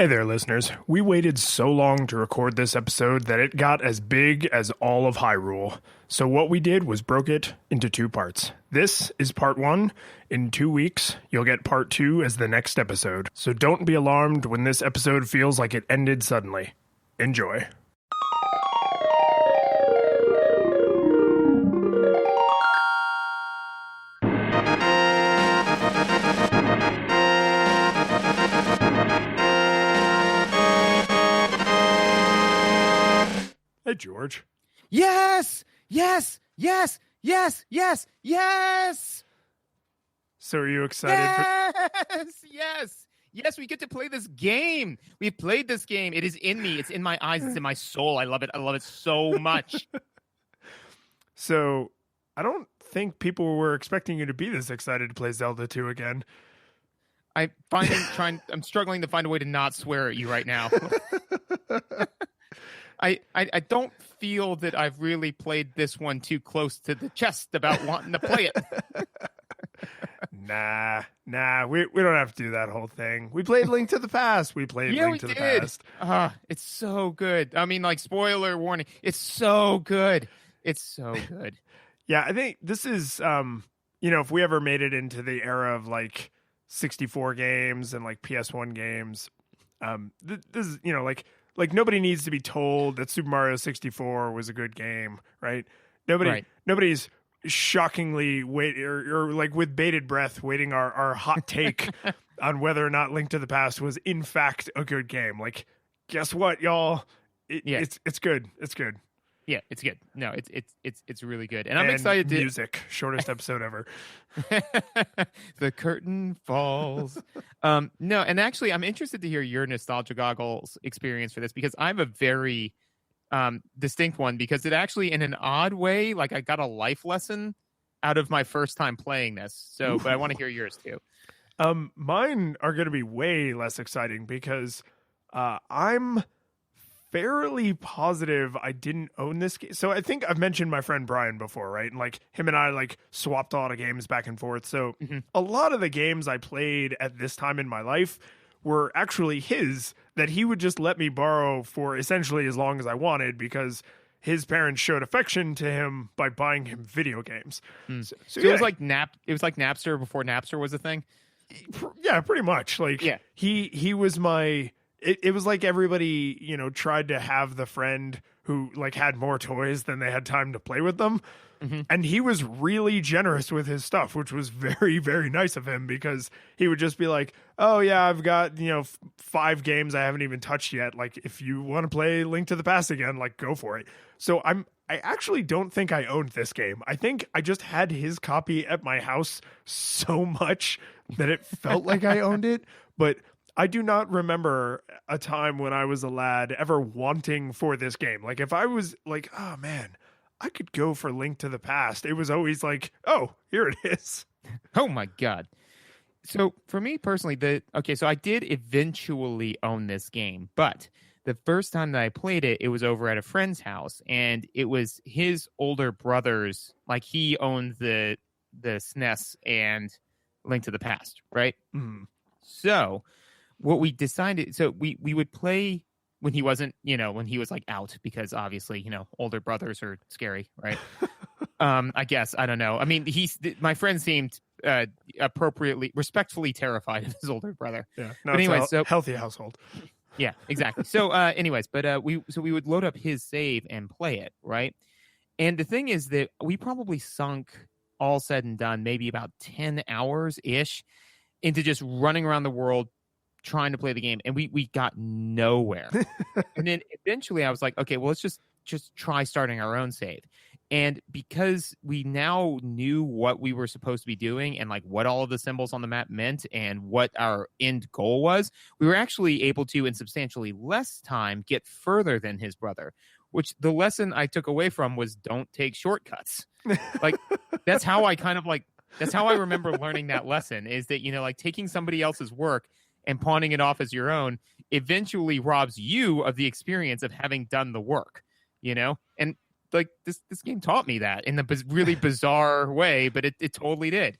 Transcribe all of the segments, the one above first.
Hey there, listeners. We waited so long to record this episode that it got as big as all of Hyrule. So what we did was broke it into two parts. This is part one. In 2 weeks, you'll get part two as the next episode. So don't be alarmed when this episode feels like it ended suddenly. Enjoy. Hey, George. Yes! Yes! Yes! Yes! Yes! Yes! So are you excited? Yes! Yes, we get to play this game. We've played this game. It is in me. It's in my eyes. It's in my soul. I love it. I love it so much. So I don't think people were expecting you to be this excited to play Zelda 2 again. I'm struggling to find a way to not swear at you right now. I don't feel that I've really played this one too close to the chest about wanting to play it. Nah, we don't have to do that whole thing. We played Link to the Past. We played Link to the Past. It's so good. I mean, like, spoiler warning. It's so good. It's so good. Yeah, I think this is, if we ever made it into the era of like 64 games and like PS1 games, this is, like nobody needs to be told that Super Mario 64 was a good game, right? Nobody's shockingly or like with bated breath waiting our hot take on whether or not Link to the Past was in fact a good game. Like, guess what, y'all? It's good. It's good. Yeah, it's good. No, it's really good, and I'm excited to music. Shortest episode ever. The curtain falls. No, and actually, I'm interested to hear your nostalgia goggles experience for this because I have a very distinct one because it actually, in an odd way, like I got a life lesson out of my first time playing this. So, but I want to hear yours too. Mine are going to be way less exciting because I'm fairly positive I didn't own this game. So I think I've mentioned my friend Brian before, right? And like him and I like swapped a lot of games back and forth. So a lot of the games I played at this time in my life were actually his that he would just let me borrow for essentially as long as I wanted because his parents showed affection to him by buying him video games. So it was like it was like Napster before Napster was a thing. Yeah, pretty much. Like he was my It was like everybody, tried to have the friend who like had more toys than they had time to play with them. And he was really generous with his stuff, which was very, very nice of him because he would just be like, oh yeah, I've got, 5 games I haven't even touched yet. Like if you want to play Link to the Past again, like go for it. So I actually don't think I owned this game. I think I just had his copy at my house so much that it felt like I owned it. But I do not remember a time when I was a lad ever wanting for this game. Like if I was like, oh man, I could go for Link to the Past. It was always like, oh, here it is. Oh my God. So for me personally, so I did eventually own this game, but the first time that I played it, it was over at a friend's house and it was his older brother's, like he owned the SNES and Link to the Past, right? So what we decided, so we would play when he wasn't, when he was like out, because obviously, older brothers are scary, right? I guess, I don't know. I mean, my friend seemed respectfully terrified of his older brother. Yeah. No, but anyway, so healthy household. Yeah, exactly. So anyways, but we would load up his save and play it, right? And the thing is that we probably sunk, all said and done, maybe about 10 hours ish into just running around the world trying to play the game, and we got nowhere. And then eventually I was like, okay, well, let's just try starting our own save. And because we now knew what we were supposed to be doing and like what all of the symbols on the map meant and what our end goal was, we were actually able to, in substantially less time, get further than his brother, which the lesson I took away from was don't take shortcuts. Like that's how I remember learning that lesson, is that, like taking somebody else's work and pawning it off as your own eventually robs you of the experience of having done the work, and like this game taught me that in the really bizarre way, but it totally did.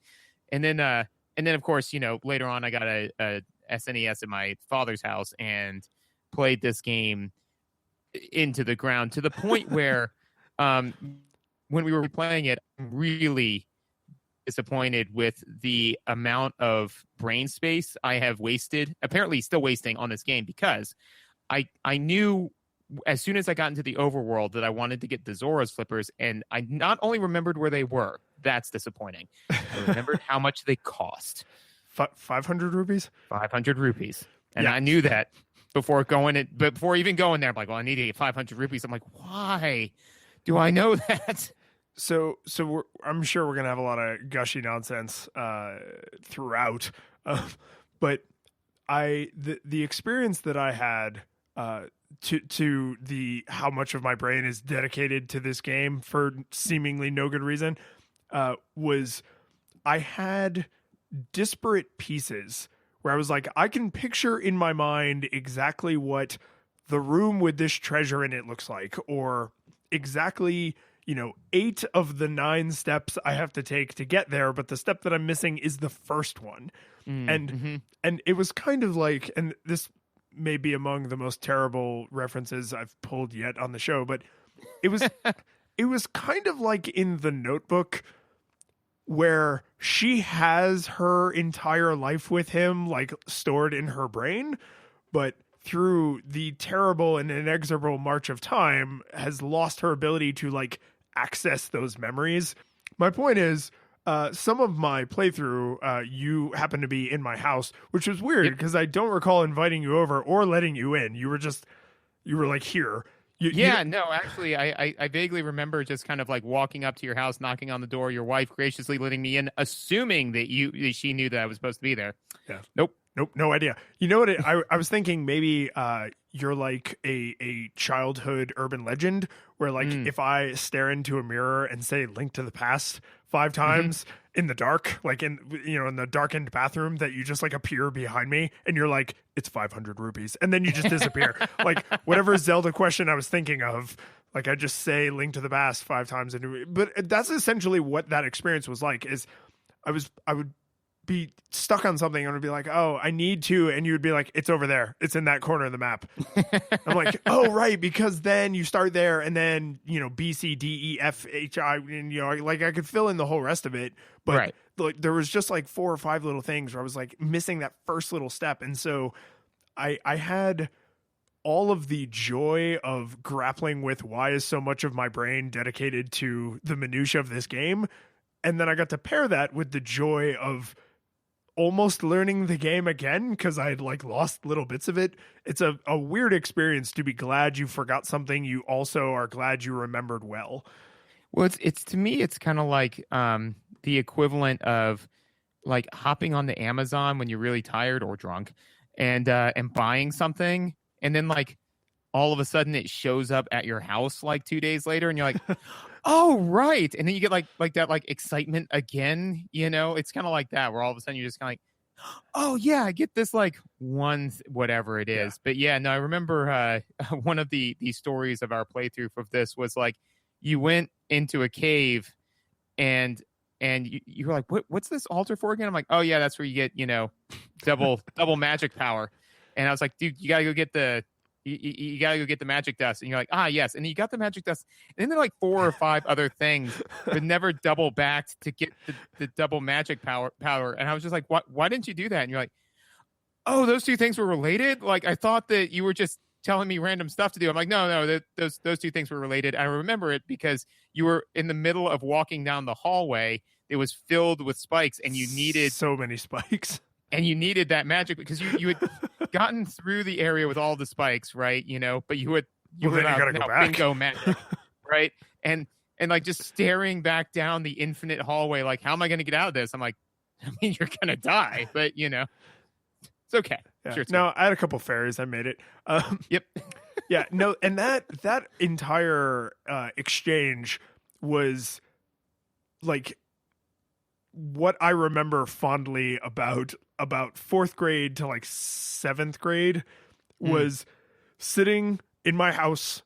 And then of course, later on I got a SNES at my father's house and played this game into the ground to the point where when we were playing it, I'm really disappointed with the amount of brain space I have wasted, apparently still wasting on this game, because I knew as soon as I got into the overworld that I wanted to get the Zora's flippers, and I not only remembered where they were, that's disappointing. I remembered how much they cost. 500 rupees? 500 rupees. And yeah. I knew that before even going there. I'm like, well, I need to get 500 rupees. I'm like, why do I know that? So I'm sure we're going to have a lot of gushy nonsense throughout. But the experience that I had to the how much of my brain is dedicated to this game for seemingly no good reason was I had disparate pieces where I was like, I can picture in my mind exactly what the room with this treasure in it looks like, or exactly, 8 of the 9 steps I have to take to get there, but the step that I'm missing is the first one. And it was kind of like, and this may be among the most terrible references I've pulled yet on the show, but it was kind of like in The Notebook, where she has her entire life with him, like stored in her brain, but through the terrible and inexorable march of time has lost her ability to like access those memories. My point is, some of my playthrough, you happen to be in my house, which was weird because I don't recall inviting you over or letting you in. You were like here. No, actually, I vaguely remember just kind of like walking up to your house, knocking on the door, your wife graciously letting me in, assuming that she knew that I was supposed to be there. Yeah. Nope, no idea. You know what? I was thinking maybe you're like a childhood urban legend where like if I stare into a mirror and say "Link to the Past" 5 times in the dark, like in the darkened bathroom, that you just like appear behind me and you're like, it's 500 rupees, and then you just disappear. Like whatever Zelda question I was thinking of, like I just say "Link to the Past" 5 times, but that's essentially what that experience was like. Is I would be stuck on something and I would be like, oh, I need to, and you would be like, it's over there, it's in that corner of the map. I'm like, oh right, because then you start there and then B, C, D, E, F, H, I, and like I could fill in the whole rest of it, but right. Like there was just like 4 or 5 little things where I was like missing that first little step. And so I had all of the joy of grappling with why is so much of my brain dedicated to the minutia of this game, and then I got to pair that with the joy of almost learning the game again because I had like lost little bits of it. It's a weird experience to be glad you forgot something you also are glad you remembered well. Well, it's to me, it's kind of like the equivalent of like hopping on the Amazon when you're really tired or drunk and buying something, and then like all of a sudden it shows up at your house like 2 days later, and you're like, oh right, and then you get like that like excitement again. It's kind of like that where all of a sudden you're just kind of like, oh yeah, I get this like whatever it is. Yeah. But yeah, no, I remember one of the stories of our playthrough of this was like you went into a cave and you were like, what's this altar for again? I'm like, oh yeah, that's where you get double magic power. And I was like, dude, you gotta go get the you gotta go get the magic dust. And you're like, ah yes, and you got the magic dust. And then there are like 4 or 5 other things, but never double backed to get the double magic power. And I was just like, why didn't you do that? And you're like, oh, those 2 things were related. Like I thought that you were just telling me random stuff to do. I'm like, no, those 2 things were related. I remember it because you were in the middle of walking down the hallway. It was filled with spikes, and you needed so many spikes. And you needed that magic because you had gotten through the area with all the spikes, right? But you were gotta go back. Bingo magic, right? And like just staring back down the infinite hallway, like, how am I going to get out of this? I'm like, I mean, you're going to die, but it's okay. Yeah. Sure, no, I had a couple fairies. I made it. Yep. Yeah. No, and that entire exchange was like what I remember fondly about 4th grade to like 7th grade was sitting in my house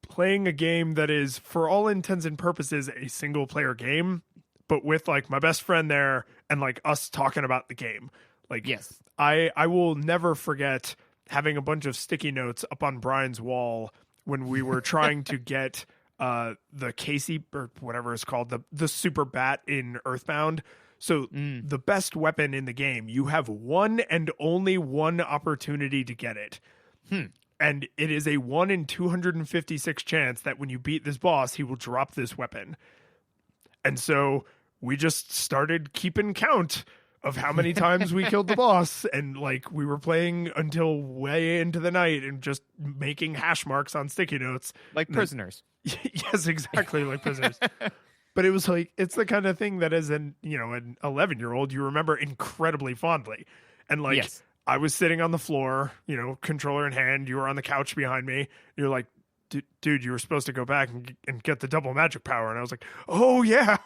playing a game that is, for all intents and purposes, a single player game, but with like my best friend there and like us talking about the game. Like, Yes. I will never forget having a bunch of sticky notes up on Brian's wall when we were trying to get the Casey or whatever it's called, the super bat in Earthbound. So the best weapon in the game, you have one and only one opportunity to get it. And it is a 1 in 256 chance that when you beat this boss, he will drop this weapon. And so we just started keeping count of how many times we killed the boss. And like we were playing until way into the night and just making hash marks on sticky notes. Like prisoners. Yes, exactly. Like prisoners. But it was like, it's the kind of thing that as an 11-year-old, you remember incredibly fondly. And like, Yes. I was sitting on the floor, controller in hand. You were on the couch behind me. You're like, dude, you were supposed to go back and get the double magic power. And I was like, oh, yeah.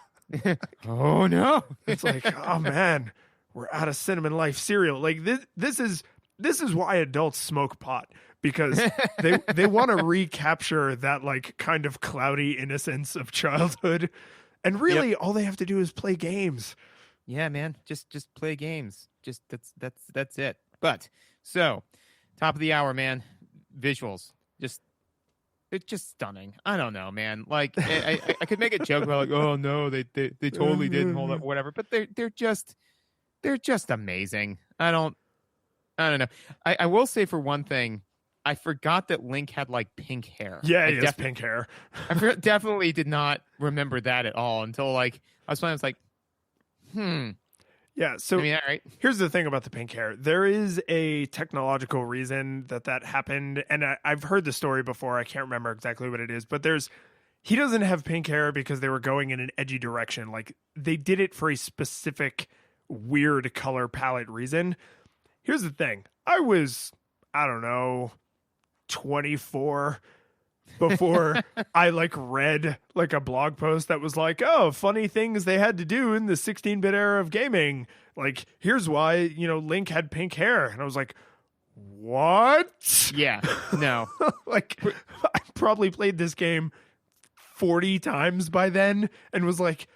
Oh, no. It's like, oh, man, we're out of Cinnamon Life cereal. Like this is why adults smoke pot, because they want to recapture that like kind of cloudy innocence of childhood. And really, all they have to do is play games. Yeah, man. Just play games. Just that's it. But so top of the hour, man. Visuals. It's just stunning. I don't know, man. Like I could make a joke about like, oh no, they totally didn't hold up, whatever. But they're just amazing. I don't know. I will say for one thing, I forgot that Link had like pink hair. Yeah, he has pink hair. Definitely did not remember that at all until like I was playing. I was like, Yeah, so I mean, all right. Here's the thing about the pink hair. There is a technological reason that happened, and I've heard the story before. I can't remember exactly what it is, but he doesn't have pink hair because they were going in an edgy direction. Like, they did it for a specific weird color palette reason. Here's the thing. I was, I don't know, 24 before I like read like a blog post that was like, oh, funny things they had to do in the 16-bit era of gaming. Like, here's why, Link had pink hair. And I was like, what? Yeah, no. Like, I probably played this game 40 times by then and was like,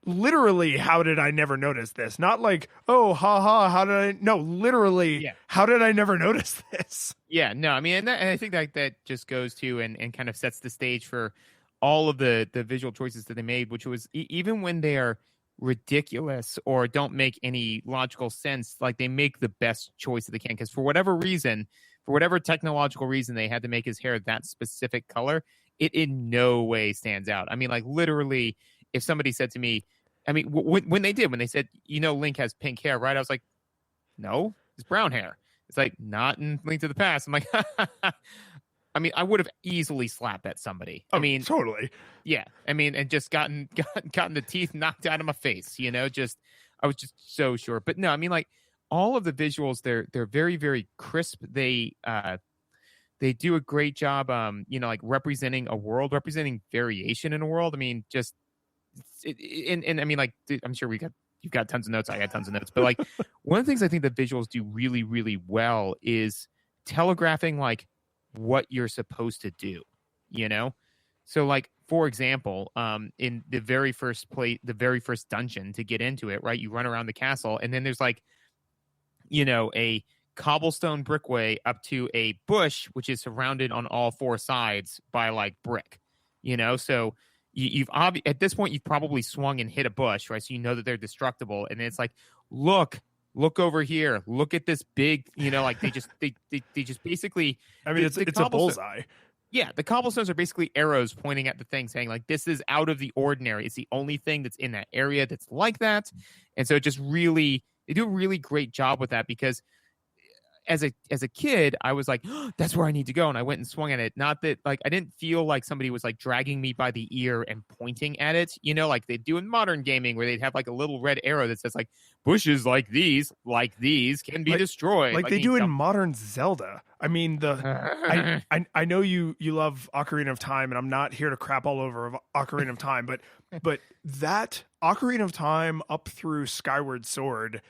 literally, how did I never notice this? Not like, oh, how did I? No, literally, how did I never notice this? Yeah, no, I mean, and I think that just goes to and kind of sets the stage for all of the visual choices that they made, which was even when they are ridiculous or don't make any logical sense, like they make the best choice that they can. Because for whatever technological reason they had to make his hair that specific color, it in no way stands out. I mean, like literally, if somebody said to me, I mean, when they said, Link has pink hair, right? I was like, no, it's brown hair. It's like, not in Link to the Past. I'm like, I mean, I would have easily slapped at somebody. I mean, totally. Yeah. I mean, and just gotten the teeth knocked out of my face, I was just so sure. But no, I mean, like all of the visuals, they're very, very crisp. They do a great job, like representing a world, representing variation in a world. I mean, just, and I mean, like, I'm sure you've got tons of notes. I got tons of notes, but like one of the things I think the visuals do really, really well is telegraphing like what you're supposed to do, So like, for example, in the very first dungeon to get into it, right? You run around the castle and then there's like, a cobblestone brickway up to a bush, which is surrounded on all four sides by like brick, so you've at this point, you've probably swung and hit a bush, right? So that they're destructible. And then it's like, look over here. Look at this big, like they just basically. I mean, it's a bullseye. Yeah, the cobblestones are basically arrows pointing at the thing, saying like, this is out of the ordinary. It's the only thing that's in that area that's like that. And so it just they do a really great job with that, because as a kid, I was like, oh, that's where I need to go. And I went and swung at it. Not that like, I didn't feel like somebody was like dragging me by the ear and pointing at it, like they do in modern gaming, where they'd have like a little red arrow that says like, bushes like these can be destroyed. Like they do in modern Zelda. I mean, I know you love Ocarina of Time, and I'm not here to crap all over Ocarina of Time, but that Ocarina of Time up through Skyward Sword,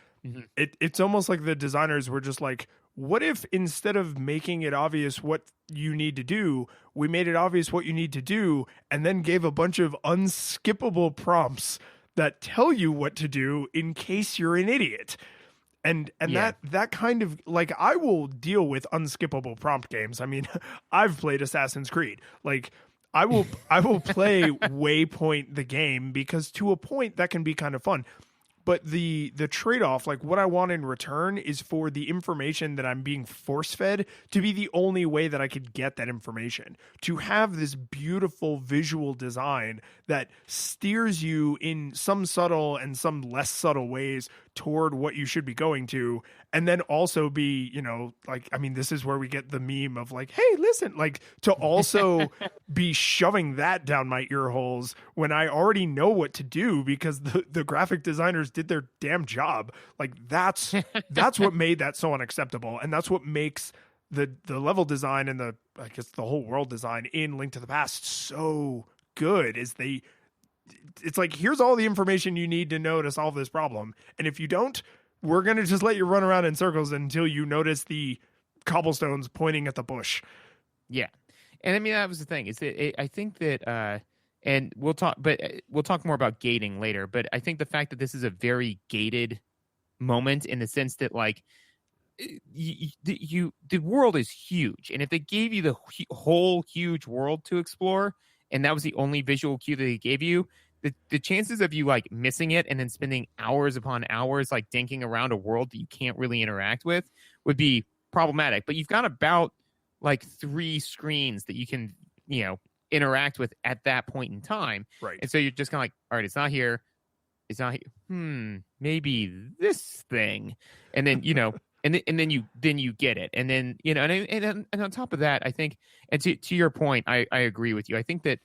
it's almost like the designers were just like, what if instead of making it obvious what you need to do, we made it obvious what you need to do and then gave a bunch of unskippable prompts that tell you what to do in case you're an idiot. And that kind of like, I will deal with unskippable prompt games. I mean, I've played Assassin's Creed. Like I will play Waypoint the game because to a point that can be kind of fun. But the trade-off, like what I want in return is for the information that I'm being force-fed to be the only way that I could get that information. To have this beautiful visual design that steers you in some subtle and some less subtle ways toward what you should be going to, and then also be, you know, like, I mean, this is where we get the meme of like, hey, listen, like to also be shoving that down my ear holes when I already know what to do because the graphic designers did their damn job. Like that's what made that so unacceptable. And that's what makes the level design and the, I guess, the whole world design in Link to the Past so good is it's like, here's all the information you need to know to solve this problem. And if you don't, we're going to just let you run around in circles until you notice the cobblestones pointing at the bush. Yeah. And I mean, that was the thing. I think that, and we'll talk more about gating later, but I think the fact that this is a very gated moment in the sense that like the world is huge. And if they gave you the whole huge world to explore, and that was the only visual cue that they gave you, the chances of you like missing it and then spending hours upon hours like dinking around a world that you can't really interact with would be problematic. But you've got about like 3 screens that you can, you know, interact with at that point in time. Right. And so you're just kind of like, all right, it's not here. It's not here. Maybe this thing. And then, you know, and then you get it. And then, you know, and on top of that, I think, and to your point, I agree with you. I think that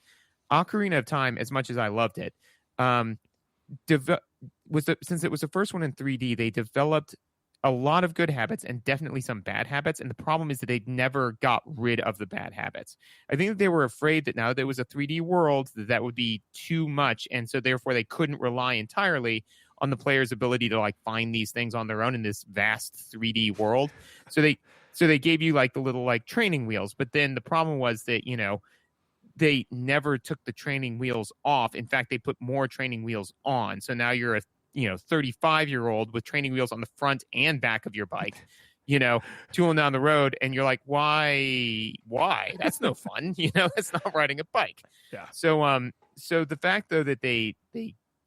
Ocarina of Time, as much as I loved it, since it was the first one in 3D, they developed a lot of good habits and definitely some bad habits. And the problem is that they never got rid of the bad habits. I think that they were afraid that now there was a 3D world that would be too much. And so therefore they couldn't rely entirely on the player's ability to like find these things on their own in this vast 3D world. So they gave you like the little like training wheels. But then the problem was that, you know, they never took the training wheels off. In fact, they put more training wheels on. So now you're a 35-year-old with training wheels on the front and back of your bike, you know, tooling down the road. And you're like, why? That's no fun. You know, that's not riding a bike. Yeah. So the fact though, that they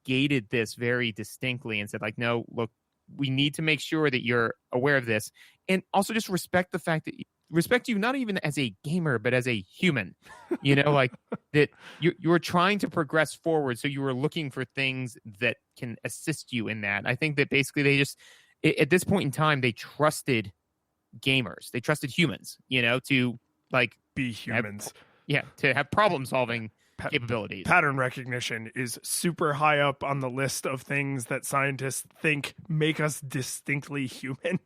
gated this very distinctly and said like, no, look, we need to make sure that you're aware of this. And also just respect the fact that respect you, not even as a gamer, but as a human, you know, like that you were trying to progress forward. So you were looking for things that can assist you in that. I think that basically they just, at this point in time, they trusted gamers. They trusted humans, you know, to like be humans. To have problem solving capabilities. Pattern recognition is super high up on the list of things that scientists think make us distinctly human.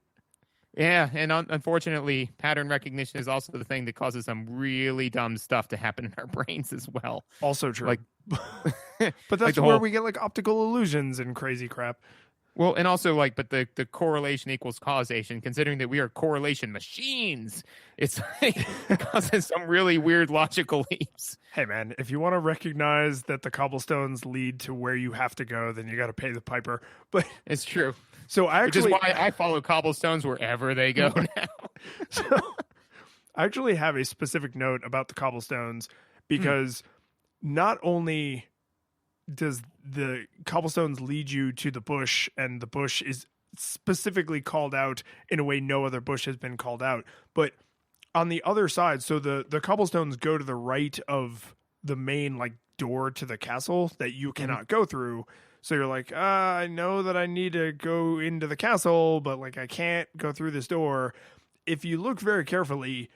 Yeah, and unfortunately, pattern recognition is also the thing that causes some really dumb stuff to happen in our brains as well. Also true. Like, but that's like where we get like optical illusions and crazy crap. Well, and also like, but the correlation equals causation, considering that we are correlation machines, it's like it causes some really weird logical leaps. Hey man, if you want to recognize that the cobblestones lead to where you have to go, then you got to pay the piper. But it's true. So which is why I follow cobblestones wherever they go now. So I actually have a specific note about the cobblestones because not only does the cobblestones lead you to the bush, and the bush is specifically called out in a way no other bush has been called out, but on the other side, so the cobblestones go to the right of the main like door to the castle that you cannot go through. So you're like, I know that I need to go into the castle, but like I can't go through this door. If you look very carefully,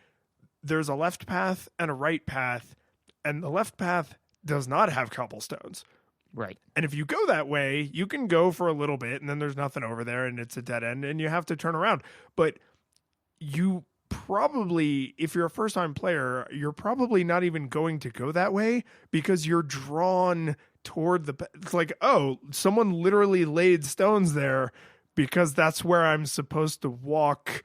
there's a left path and a right path, and the left path does not have cobblestones. Right. And if you go that way, you can go for a little bit and then there's nothing over there and it's a dead end and you have to turn around. But you probably, if you're a first time player, you're probably not even going to go that way because you're drawn toward it's like, oh, someone literally laid stones there because that's where I'm supposed to walk.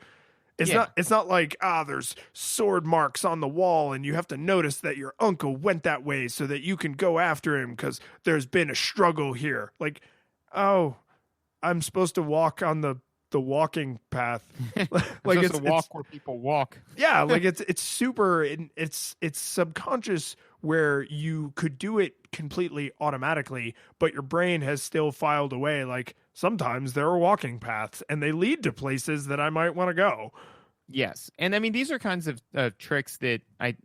It's not like, there's sword marks on the wall and you have to notice that your uncle went that way so that you can go after him because there's been a struggle here. Like, oh, I'm supposed to walk on the the walking path. Like it's a walk where people walk. Yeah, like it's super. It's subconscious where you could do it completely automatically, but your brain has still filed away. Like sometimes there are walking paths, and they lead to places that I might want to go. Yes, and I mean these are kinds of tricks that I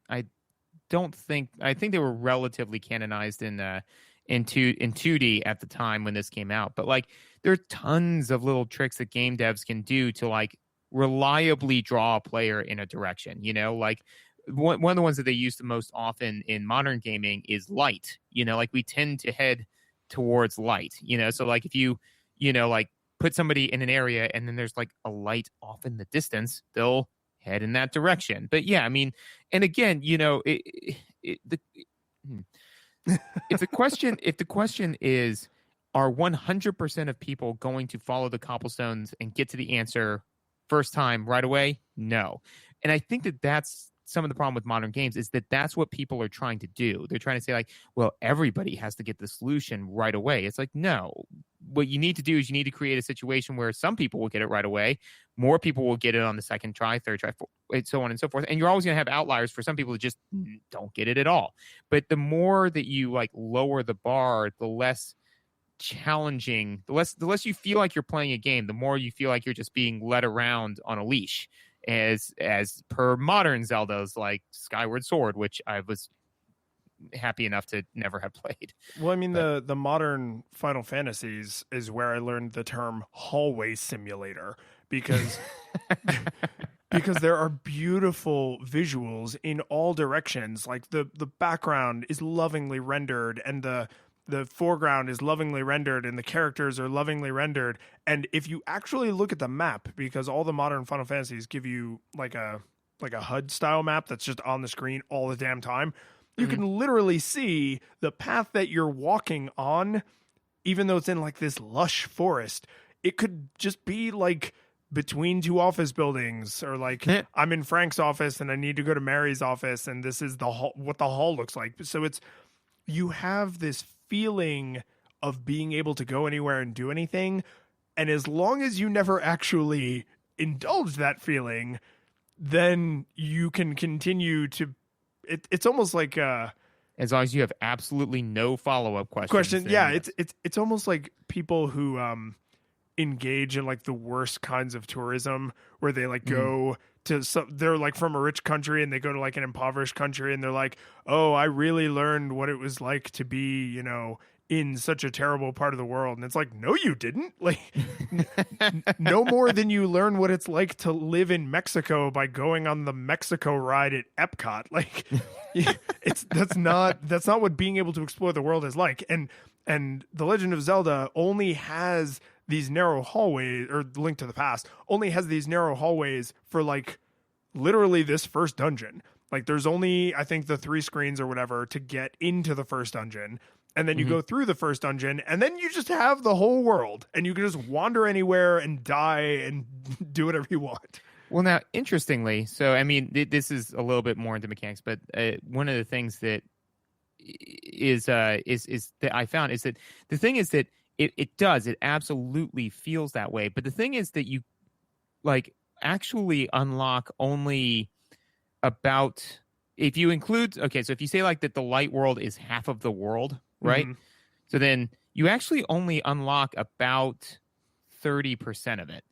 don't think they were relatively canonized in 2D at the time when this came out. But like there are tons of little tricks that game devs can do to like reliably draw a player in a direction. You know, like one of the ones that they use the most often in modern gaming is light. You know, like we tend to head towards light. You know, so like if you like put somebody in an area and then there's like a light off in the distance, they'll head in that direction. But yeah, I mean, and again, you know, if the question is, are 100% of people going to follow the cobblestones and get to the answer first time right away? No. And I think that that's some of the problem with modern games is that that's what people are trying to do. They're trying to say like, well, everybody has to get the solution right away. It's like, no, what you need to do is you need to create a situation where some people will get it right away. More people will get it on the second try, third try, so on and so forth. And you're always going to have outliers for some people that just don't get it at all. But the more that you like lower the bar, the less challenging, the less you feel like you're playing a game, the more you feel like you're just being led around on a leash. As per modern Zeldas like Skyward Sword, which I was happy enough to never have played. Well, I mean, the modern Final Fantasies is where I learned the term hallway simulator because because there are beautiful visuals in all directions. Like the background is lovingly rendered and the foreground is lovingly rendered and the characters are lovingly rendered. And if you actually look at the map, because all the modern Final Fantasies give you like a HUD style map that's just on the screen all the damn time, you can literally see the path that you're walking on, even though it's in like this lush forest. It could just be like between two office buildings, or like I'm in Frank's office and I need to go to Mary's office and this is the hall, what the hall looks like. So you have this feeling of being able to go anywhere and do anything. And as long as you never actually indulge that feeling, then you can continue to, it's almost like, as long as you have absolutely no follow-up questions. Yeah. It's almost like people who, engage in like the worst kinds of tourism where they like go to they're like from a rich country and they go to like an impoverished country and they're like, oh, I really learned what it was like to be, you know, in such a terrible part of the world. And it's like, no, you didn't. Like no more than you learn what it's like to live in Mexico by going on the Mexico ride at Epcot. Like that's not what being able to explore the world is like. And The Legend of Zelda only has these narrow hallways, or Link to the Past only has these narrow hallways for like literally this first dungeon. Like there's only, I think, the 3 screens or whatever to get into the first dungeon. And then you go through the first dungeon and then you just have the whole world and you can just wander anywhere and die and do whatever you want. Well, now, interestingly, so, I mean, this is a little bit more into mechanics, but one of the things that is that I found is that the thing is that it absolutely feels that way. But the thing is that you like actually unlock only about, if you include, okay, so if you say like that the light world is half of the world, right? Mm-hmm. So then you actually only unlock about 30% of it,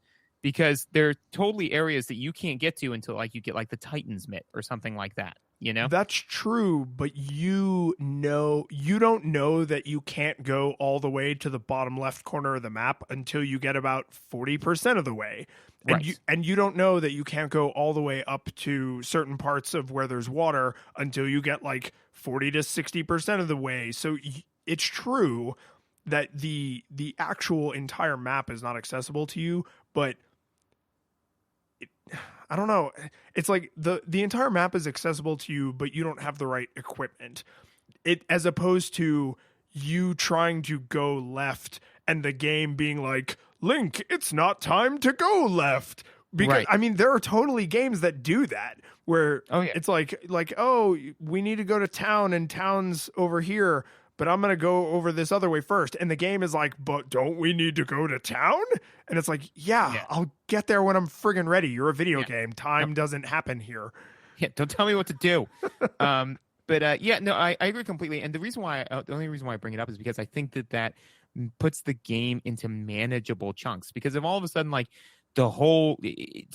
because there are totally areas that you can't get to until like you get like the Titan's Mitt or something like that. You know? That's true, but you don't know that you can't go all the way to the bottom left corner of the map until you get about 40% of the way. And right. you don't know that you can't go all the way up to certain parts of where there's water until you get like 40 to 60% of the way. So it's true that the actual entire map is not accessible to you, but I don't know. It's like the entire map is accessible to you, but you don't have the right equipment. It, as opposed to you trying to go left and the game being like, Link, it's not time to go left. Because right. I mean, there are totally games that do that where it's like, oh, we need to go to town and town's over here. but I'm going to go over this other way first. And the game is like, but don't we need to go to town? And it's like, yeah. I'll get there when I'm friggin' ready. You're a video game. Time doesn't happen here. Yeah, don't tell me what to do. But yeah, no, I agree completely. And the only reason why I bring it up is because I think that puts the game into manageable chunks. Because if all of a sudden, like, to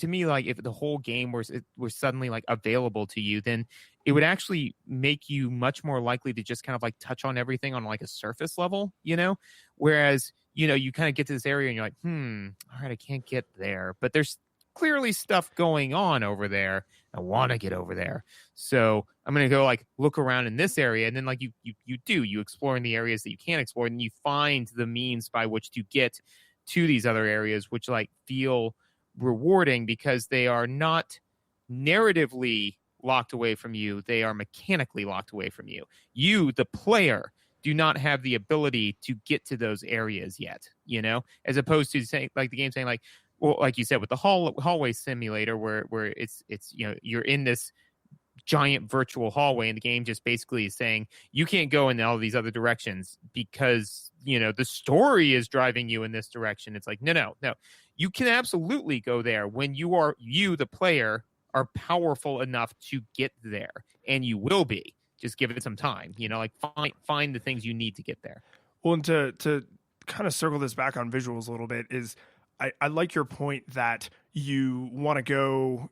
me, like, if the whole game was suddenly like available to you, then it would actually make you much more likely to just kind of like touch on everything on like a surface level, whereas, you kind of get to this area and you're like, all right, I can't get there, but there's clearly stuff going on over there. I want to get over there. So I'm going to go like look around in this area. And then like you explore in the areas that you can't explore, and you find the means by which to get to these other areas, which like feel rewarding because they are not narratively locked away from you. They are mechanically locked away from you. You, the player, do not have the ability to get to those areas yet, as opposed to saying like the game saying like, well, like you said, with the hallway simulator where it's you're in this giant virtual hallway, and the game just basically is saying you can't go in all these other directions because the story is driving you in this direction. It's like no, you can absolutely go there when you the player are powerful enough to get there, and you will be. Just give it some time. Like find the things you need to get there. Well, and to kind of circle this back on visuals a little bit is I like your point that you want to go,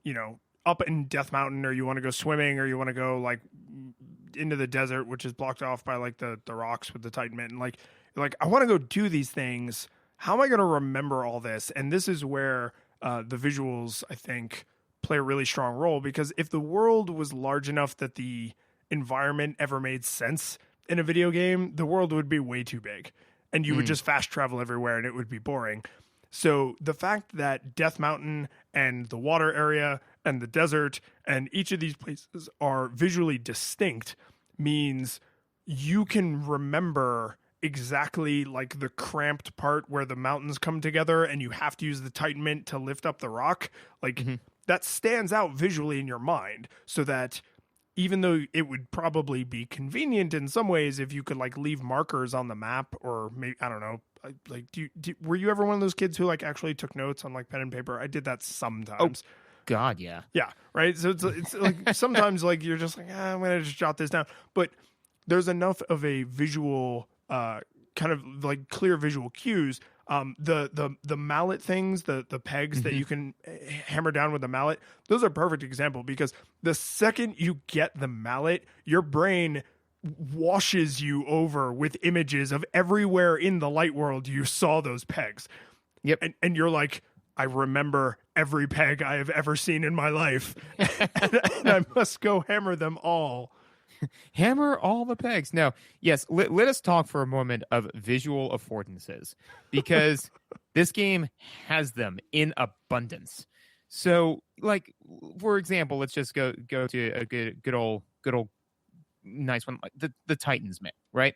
up in Death Mountain, or you want to go swimming, or you want to go like into the desert, which is blocked off by like the rocks with the Titan Mitten. Like I want to go do these things. How am I going to remember all this? And this is where the visuals, I think, play a really strong role, because if the world was large enough that the environment ever made sense in a video game, the world would be way too big, and you would just fast travel everywhere, and it would be boring. So the fact that Death Mountain and the water area and the desert and each of these places are visually distinct means you can remember exactly like the cramped part where the mountains come together and you have to use the Titan Mint to lift up the rock. Like that stands out visually in your mind, so that even though it would probably be convenient in some ways if you could like leave markers on the map, or maybe, I don't know, like were you ever one of those kids who like actually took notes on like pen and paper? I did that sometimes. Oh, God, yeah. Yeah, right? So it's like sometimes like you're just like, I'm going to just jot this down. But there's enough of a visual kind of like clear visual cues. The mallet things, the pegs that you can hammer down with a mallet, those are a perfect example, because the second you get the mallet, your brain washes you over with images of everywhere in the light world you saw those pegs. Yep. And you're like, I remember every peg I have ever seen in my life, and I must go hammer them all. Hammer all the pegs. No, yes, let us talk for a moment of visual affordances, because this game has them in abundance. So, like, for example, let's just go to a good old nice one, like the Titan's Mint, right?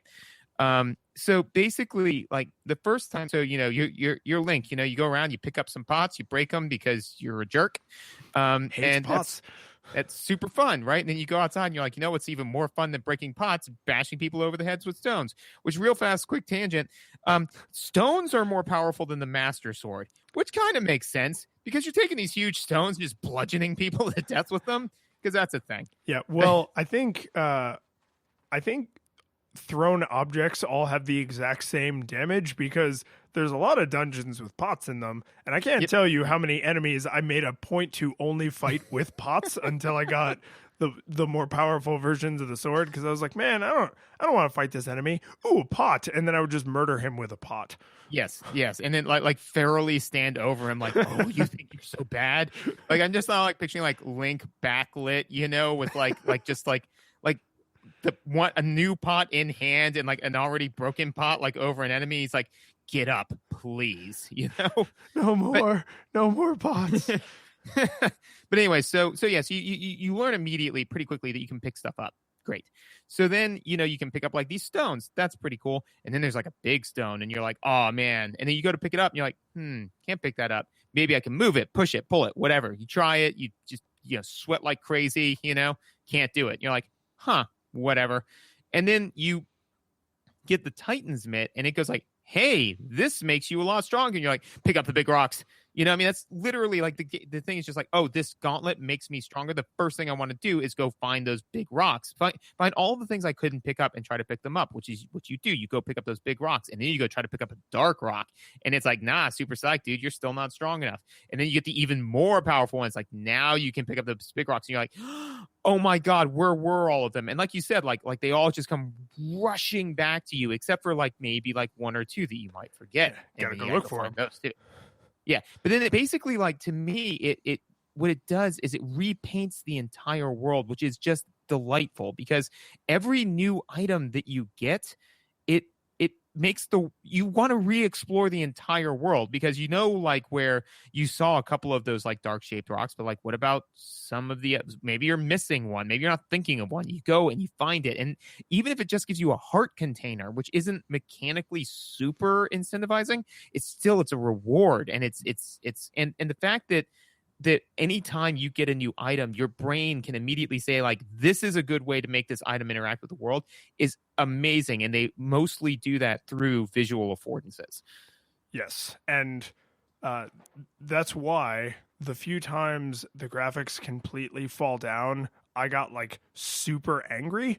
So basically, like the first time, so you're Link, you go around, you pick up some pots, you break them because you're a jerk. And pots. That's super fun, right? And then you go outside and you're like, what's even more fun than breaking pots? Bashing people over the heads with stones. Which, real fast, quick tangent, stones are more powerful than the Master Sword, which kind of makes sense, because you're taking these huge stones and just bludgeoning people to death with them, because that's a thing. Yeah, well, I think thrown objects all have the exact same damage, because there's a lot of dungeons with pots in them, and I can't tell you how many enemies I made a point to only fight with pots until I got the more powerful versions of the sword, because I was like, man, I don't want to fight this enemy. Ooh, pot. And then I would just murder him with a pot. Yes. And then like ferally stand over him like, oh, you think you're so bad? Like, I'm just not like picturing like Link backlit, with like just like a new pot in hand and like an already broken pot like over an enemy. He's like, get up, please. No more pots. But anyway, so yes, you learn immediately pretty quickly that you can pick stuff up. Great. So then, you can pick up like these stones. That's pretty cool. And then there's like a big stone and you're like, oh man. And then you go to pick it up and you're like, can't pick that up. Maybe I can move it, push it, pull it, whatever. You try it. You just, sweat like crazy, can't do it. You're like, whatever. And then you get the Titan's mitt, and it goes like, hey, this makes you a lot stronger. And you're like, pick up the big rocks. You know what I mean? That's literally like the thing is just like, oh, this gauntlet makes me stronger. The first thing I want to do is go find those big rocks. Find all the things I couldn't pick up and try to pick them up, which is what you do. You go pick up those big rocks, and then you go try to pick up a dark rock. And it's like, nah, super psyched, dude. You're still not strong enough. And then you get the even more powerful ones. Like, now you can pick up those big rocks, and you're like, oh my God, where were all of them? And like you said, like they all just come rushing back to you, except for like maybe like one or two that you might forget. Gotta go look for them. Those too. Yeah, but then it basically, like, to me, it what it does is it repaints the entire world, which is just delightful, because every new item that you get, it makes you want to re-explore the entire world, because like where you saw a couple of those like dark shaped rocks, but like what about some of the, maybe you're missing one, maybe you're not thinking of one, you go and you find it, and even if it just gives you a heart container, which isn't mechanically super incentivizing, it's a reward. And it's and the fact that anytime you get a new item, your brain can immediately say, like, this is a good way to make this item interact with the world, is amazing. And they mostly do that through visual affordances. Yes. And that's why the few times the graphics completely fall down, I got like super angry.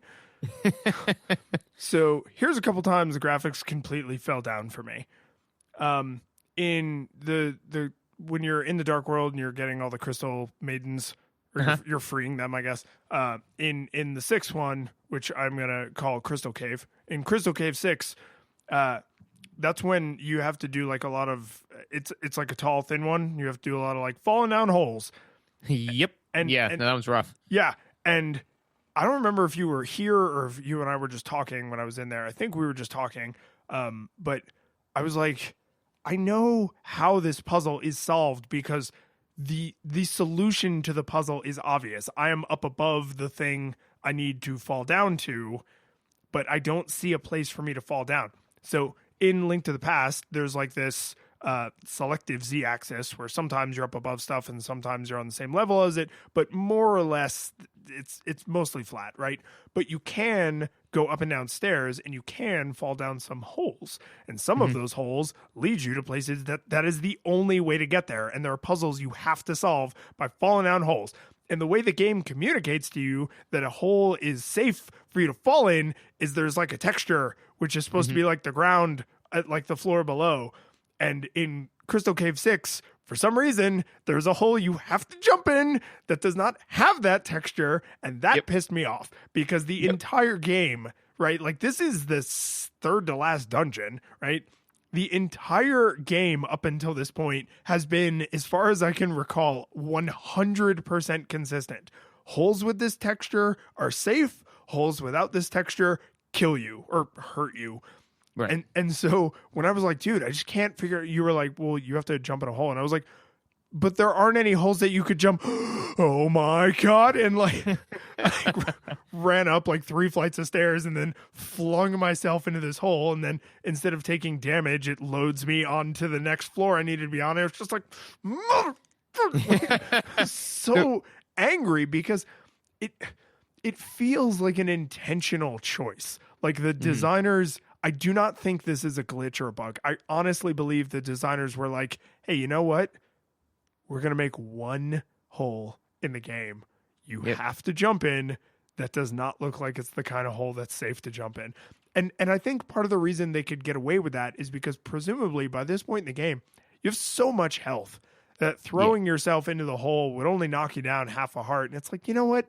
So here's a couple times the graphics completely fell down for me. In the when you're in the Dark World and you're getting all the crystal maidens, or you're freeing them, I guess. In the sixth one, which I'm gonna call Crystal Cave, in Crystal Cave 6, that's when you have to do like a lot of it's like a tall, thin one. You have to do a lot of like falling down holes. Yep. And that was rough. Yeah, and I don't remember if you were here or if you and I were just talking when I was in there. I think we were just talking. But I was like, I know how this puzzle is solved, because the solution to the puzzle is obvious. I am up above the thing I need to fall down to, but I don't see a place for me to fall down. So in Link to the Past, there's like this selective z-axis where sometimes you're up above stuff and sometimes you're on the same level as it, but more or less it's mostly flat, right? But you can go up and down stairs, and you can fall down some holes, and some of those holes lead you to places that is the only way to get there, and there are puzzles you have to solve by falling down holes. And the way the game communicates to you that a hole is safe for you to fall in is there's like a texture which is supposed to be like the ground, like the floor below. And in Crystal Cave 6, for some reason, there's a hole you have to jump in that does not have that texture, and that pissed me off, because the entire game, right, like this is the third to last dungeon, right? The entire game up until this point has been, as far as I can recall, 100% consistent. Holes with this texture are safe. Holes without this texture kill you or hurt you. Right. And so when I was like, dude, I just can't figure, you were like, well, you have to jump in a hole. And I was like, but there aren't any holes that you could jump. Oh my God. And like, I ran up like 3 flights of stairs and then flung myself into this hole. And then instead of taking damage, it loads me onto the next floor I needed to be on. It's just like, so angry, because it feels like an intentional choice. Like the designers, I do not think this is a glitch or a bug. I honestly believe the designers were like, hey, you know what? We're going to make one hole in the game. You have to jump in. That does not look like it's the kind of hole that's safe to jump in. And I think part of the reason they could get away with that is because presumably by this point in the game, you have so much health that throwing yourself into the hole would only knock you down half a heart. And it's like, you know what?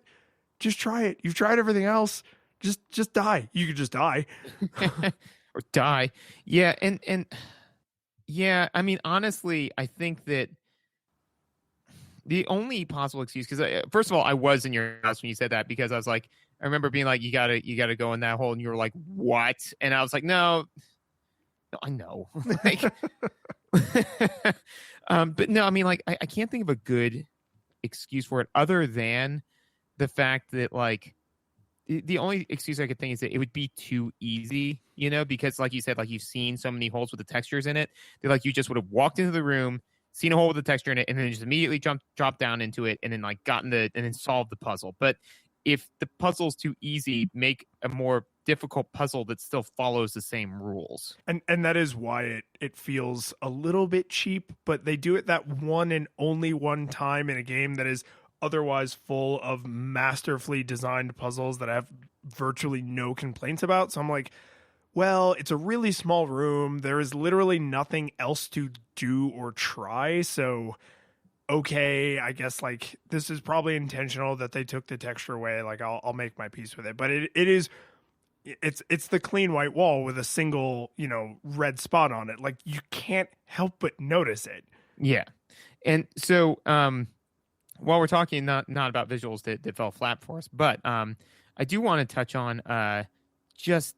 Just try it. You've tried everything else. Just die. You could just die. Or die. Yeah. And yeah, I mean, honestly, I think that the only possible excuse, because first of all, I was in your house when you said that, because I was like, I remember being like, you gotta go in that hole, and you were like, what? And I was like, no, I know. Like, but no, I mean, like, I can't think of a good excuse for it other than the fact that, like, the only excuse I could think is that it would be too easy, because like you said, like, you've seen so many holes with the textures in it, that like you just would have walked into the room, seen a hole with a texture in it, and then just immediately dropped down into it, and then like and then solved the puzzle. But if the puzzle's too easy, make a more difficult puzzle that still follows the same rules. And that is why it feels a little bit cheap, but they do it that one and only one time in a game that is otherwise full of masterfully designed puzzles that I have virtually no complaints about. So I'm like, well, it's a really small room. There is literally nothing else to do or try. So, okay, I guess like this is probably intentional that they took the texture away. Like I'll make my peace with it. But it's the clean white wall with a single, red spot on it. Like you can't help but notice it. Yeah. And so, while we're talking not about visuals that fell flat for us, but I do want to touch on just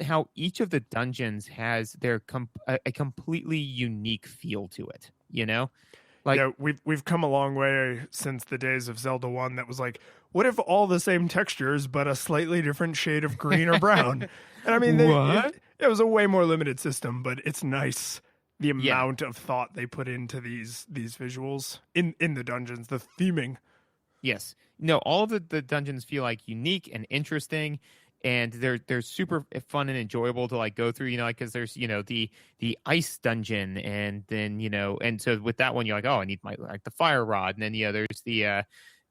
how each of the dungeons has a completely unique feel to it. Like, yeah, we've come a long way since the days of Zelda 1 that was like, what if all the same textures but a slightly different shade of green or brown? And I mean, it was a way more limited system, but it's nice the amount of thought they put into these visuals in the dungeons, the theming. Yes. No, all of the dungeons feel like unique and interesting, and they're super fun and enjoyable to like go through, because there's the ice dungeon, and then and so with that one you're like, oh, I need the fire rod, and then there's the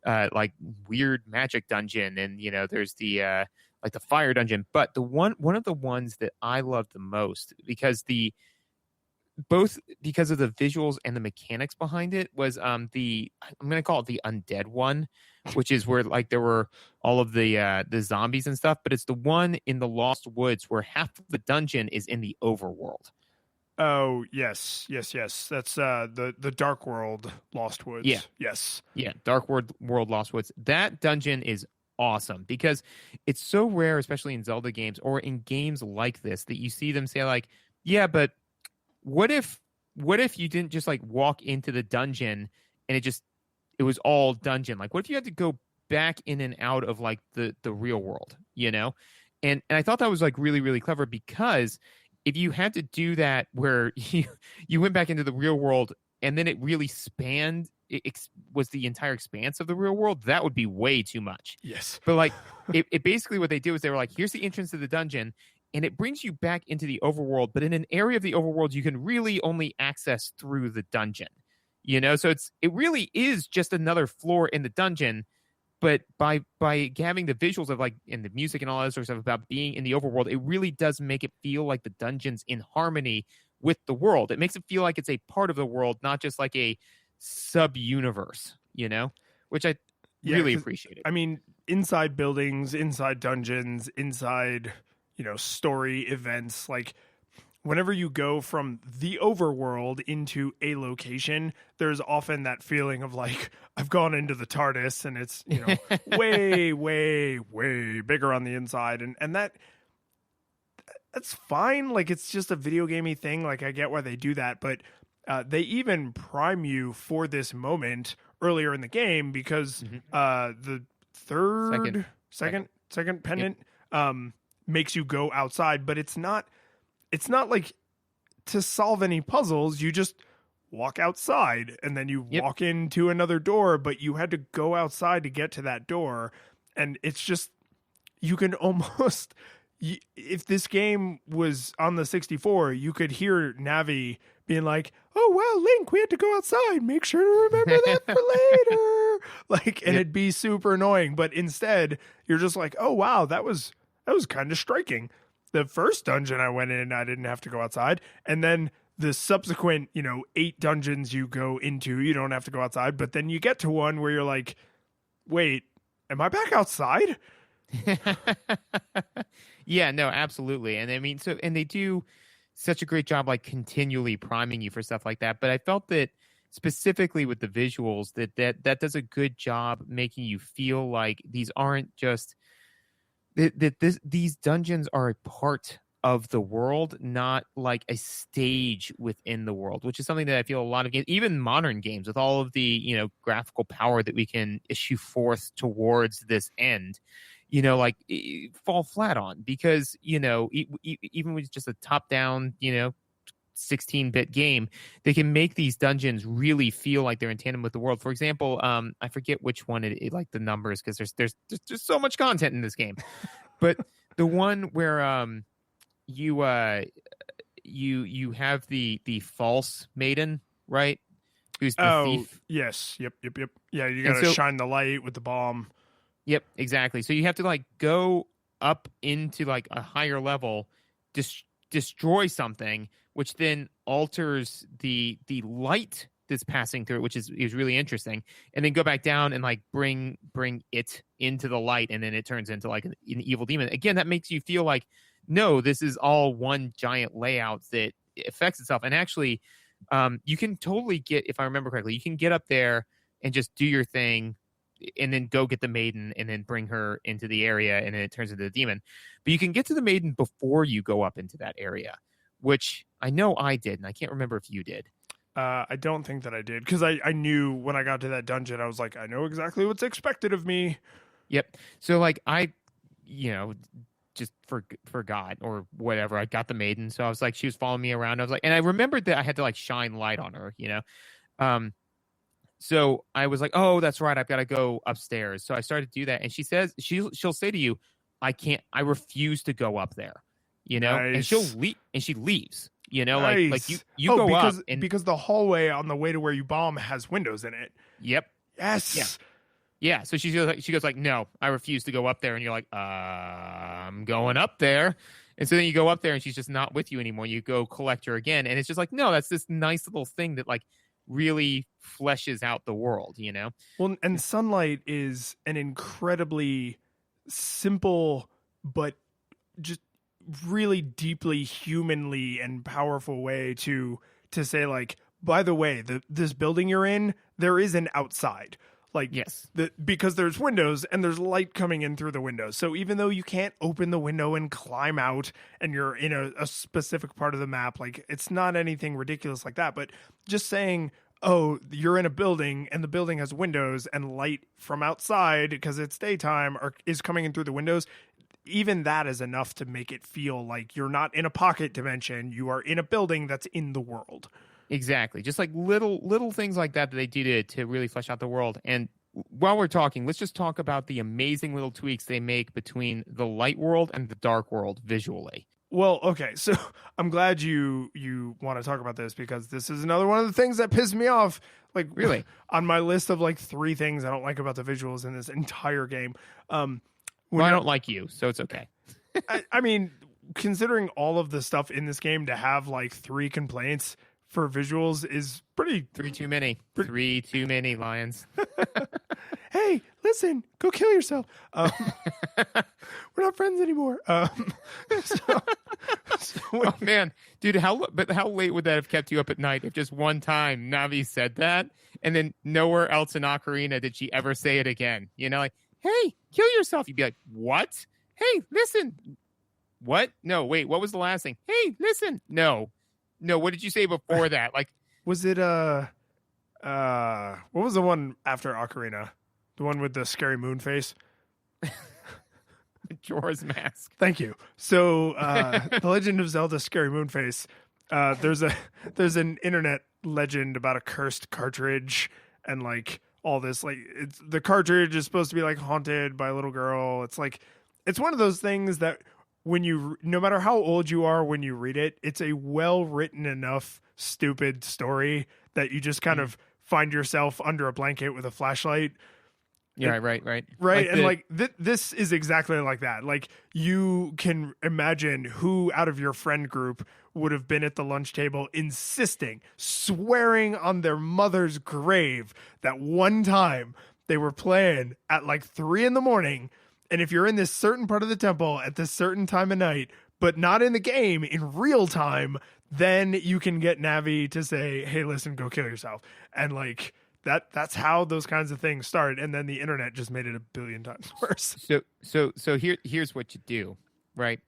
like weird magic dungeon, and there's the like the fire dungeon. But one of the ones that I love the most both because of the visuals and the mechanics behind it was I'm going to call it the undead one, which is where like there were all of the zombies and stuff, but it's the one in the Lost Woods where half of the dungeon is in the overworld. Oh, yes. That's the Dark World Lost Woods. Yeah. Yes. Yeah, Dark World Lost Woods. That dungeon is awesome because it's so rare, especially in Zelda games or in games like this, that you see them say like, yeah, but what if you didn't just like walk into the dungeon and it was all dungeon? Like, what if you had to go back in and out of like the real world, And I thought that was like really, really clever, because if you had to do that where you went back into the real world and then it really spanned, it was the entire expanse of the real world, that would be way too much. Yes. But like it basically what they did was they were like, here's the entrance to the dungeon, and it brings you back into the overworld, but in an area of the overworld you can really only access through the dungeon. So it really is just another floor in the dungeon, but by having the visuals of like in the music and all that sort of stuff about being in the overworld, it really does make it feel like the dungeon's in harmony with the world. It makes it feel like it's a part of the world, not just like a sub-universe, which I really appreciate it. I mean, inside buildings, inside dungeons, inside story events, like whenever you go from the overworld into a location, there's often that feeling of like, I've gone into the TARDIS and it's, way, way, way bigger on the inside. And that's fine. Like, it's just a video gamey thing. Like, I get why they do that, but they even prime you for this moment earlier in the game because the second pendant, makes you go outside, but it's not like to solve any puzzles. You just walk outside and then you walk into another door, but you had to go outside to get to that door. And it's just, you can almost, if this game was on the 64, you could hear Navi being like, oh, well, Link, we had to go outside. Make sure to remember that for later. Like, and it'd be super annoying. But instead, you're just like, oh, wow, that was kind of striking. The first dungeon I went in, I didn't have to go outside. And then the subsequent, 8 dungeons you go into, you don't have to go outside. But then you get to one where you're like, wait, am I back outside? Yeah, no, absolutely. And I mean, and they do such a great job, like continually priming you for stuff like that. But I felt that specifically with the visuals, that does a good job making you feel like these aren't just these dungeons are a part of the world, not like a stage within the world, which is something that I feel a lot of games, even modern games, with all of the graphical power that we can issue forth towards this end, fall flat on, because even with just a top down 16-bit game, they can make these dungeons really feel like they're in tandem with the world. For example, I forget which one it like the numbers, because there's so much content in this game. But the one where you have the false maiden, right? Who's the thief? Yes. Yep. Yeah, you got to shine the light with the bomb. Yep, exactly. So you have to like go up into like a higher level, destroy something, which then alters the light that's passing through it, which is really interesting, and then go back down and like bring it into the light, and then it turns into like an evil demon. Again, that makes you feel like, no, this is all one giant layout that affects itself. And actually, you can totally get, if I remember correctly, you can get up there and just do your thing and then go get the maiden and then bring her into the area, and then it turns into the demon. But you can get to the maiden before you go up into that area, which I know I did, and I can't remember if you did. I don't think that I did, because I knew when I got to that dungeon, I was like, I know exactly what's expected of me. Yep. So like I, just forgot or whatever. I got the maiden, so I was like, she was following me around. I was like, and I remembered that I had to like shine light on her, So I was like, oh, that's right, I've got to go upstairs. So I started to do that, and she says she'll say to you, I refuse to go up there, Nice. and she'll leave, and she leaves, Nice. like you go up, and because the hallway on the way to where you bomb has windows in it. Yep. Yes. Yeah. So she goes like, no, I refuse to go up there, and you're like, I'm going up there. And so then you go up there, and she's just not with you anymore. You go collect her again, and it's just like, no, that's this nice little thing that like really fleshes out the world, Well, and sunlight is an incredibly simple but just really deeply humanly and powerful way to say, like, by the way, this building you're in, there is an outside. Like, yes, because there's windows and there's light coming in through the windows. So even though you can't open the window and climb out and you're in a specific part of the map, like, it's not anything ridiculous like that. But just saying, oh, you're in a building and the building has windows and light from outside because it's daytime is coming in through the windows, even that is enough to make it feel like you're not in a pocket dimension. You are in a building that's in the world. Exactly. Just like little things like that they do to really flesh out the world. And while we're talking, let's just talk about the amazing little tweaks they make between the light world and the dark world visually. Well, okay, so I'm glad you want to talk about this, because this is another one of the things that pissed me off. Like, really, on my list of like 3 things I don't like about the visuals in this entire game. Well, I don't like you, so it's okay. I mean, considering all of the stuff in this game, to have like 3 complaints for visuals is pretty... 3 too many. 3 too many, Lions. Hey, listen, go kill yourself. We're not friends anymore. Oh, man. Dude, how late would that have kept you up at night if just one time Navi said that, and then nowhere else in Ocarina did she ever say it again? Like, hey, kill yourself. You'd be like, what? Hey, listen. What? No, wait, what was the last thing? Hey, listen. No, what did you say before that? Like, was it what was the one after Ocarina? The one with the scary moon face? Majora's Mask. Thank you. So, The Legend of Zelda Scary Moon Face. There's an internet legend about a cursed cartridge, and like all this, like, the cartridge is supposed to be like haunted by a little girl. It's like, it's one of those things that no matter how old you are when you read it, it's a well written enough stupid story that you just kind of find yourself under a blanket with a flashlight. Yeah, right. This is exactly like that. Like, you can imagine who out of your friend group would have been at the lunch table insisting, swearing on their mother's grave that one time they were playing at like 3 a.m. And if you're in this certain part of the temple at this certain time of night, but not in the game, in real time, then you can get Navi to say, hey, listen, go kill yourself. And like, that's how those kinds of things started. And then the internet just made it a billion times worse. So here's what you do, right?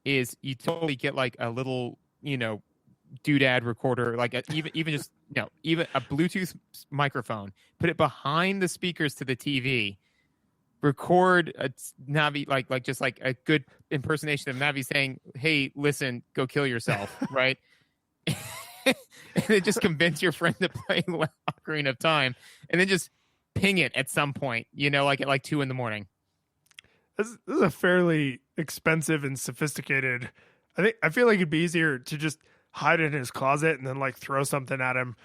Is you totally get like a little, doodad recorder, like even a Bluetooth microphone, put it behind the speakers to the TV, record a Navi, like just like a good impersonation of Navi saying, hey, listen, go kill yourself, right? and then just convince your friend to play Ocarina of Time, and then just ping it at some point, like at like 2 a.m. This is a fairly expensive and sophisticated. I feel like it'd be easier to just hide in his closet and then like throw something at him.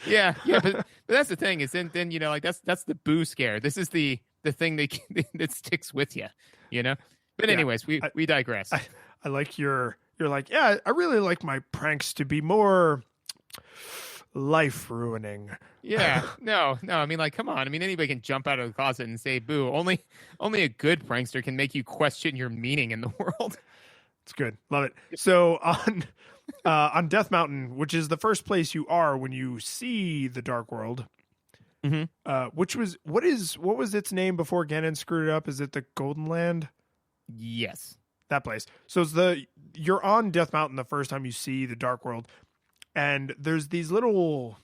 yeah, but that's the thing is then like that's the boo scare. This is the thing that sticks with you, But anyways, we digress. I like you're like, yeah, I really like my pranks to be more life ruining. Yeah, no. I mean, like, come on. I mean, anybody can jump out of the closet and say boo. Only a good prankster can make you question your meaning in the world. It's good, love it. So on Death Mountain, which is the first place you are when you see the Dark World, which was what was its name before Ganon screwed it up? Is it the Golden Land? Yes, that place. So it's you're on Death Mountain the first time you see the Dark World. And there's these little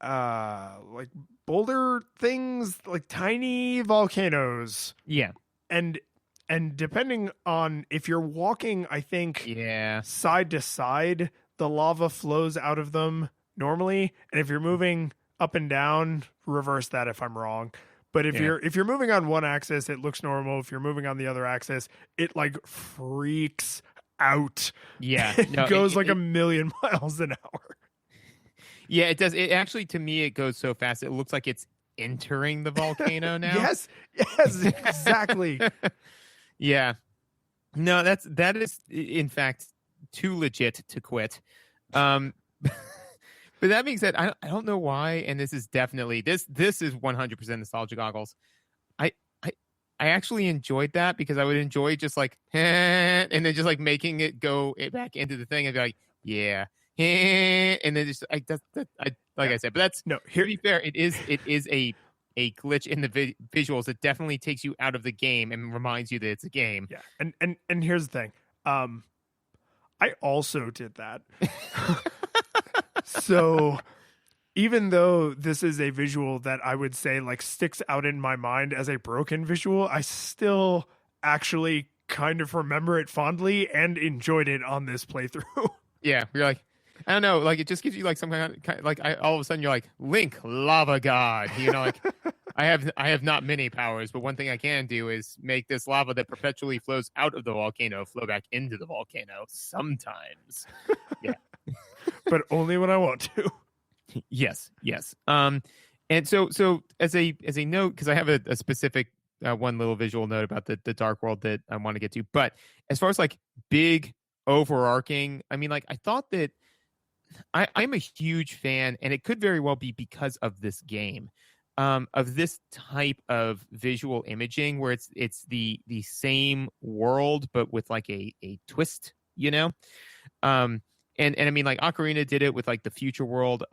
like boulder things, like tiny volcanoes. Yeah. And depending on if you're walking, I think side to side, the lava flows out of them normally. And if you're moving up and down, reverse that if I'm wrong. But if you're moving on one axis, it looks normal. If you're moving on the other axis, it like freaks out. Yeah. It goes like a million miles an hour. Yeah, it does. It actually, to me, it goes so fast. It looks like it's entering the volcano now. Yes, exactly. Yeah. No, that is in fact too legit to quit. But that being said, I don't know why, and this is definitely this is 100% nostalgia goggles. I actually enjoyed that because I would enjoy just like and then just like making it go back into the thing and be like, yeah, and then just like I said, but that's to be fair, it is a glitch in the visuals. It definitely takes you out of the game and reminds you that it's a game. Yeah, and here's the thing, I also did that. So even though this is a visual that I would say like sticks out in my mind as a broken visual, I still actually kind of remember it fondly and enjoyed it on this playthrough. Yeah, you're like, I don't know, like it just gives you like some kind of like all of a sudden you're like, Link, lava god, like I have not many powers, but one thing I can do is make this lava that perpetually flows out of the volcano flow back into the volcano sometimes. Yeah. But only when I want to. Yes. And so as a note, because I have a specific one little visual note about the Dark World that I want to get to, but as far as like big overarching, I mean, like I thought that I'm a huge fan, and it could very well be because of this game, of this type of visual imaging where it's the same world but with like a twist, And I mean, like Ocarina did it with like the future world,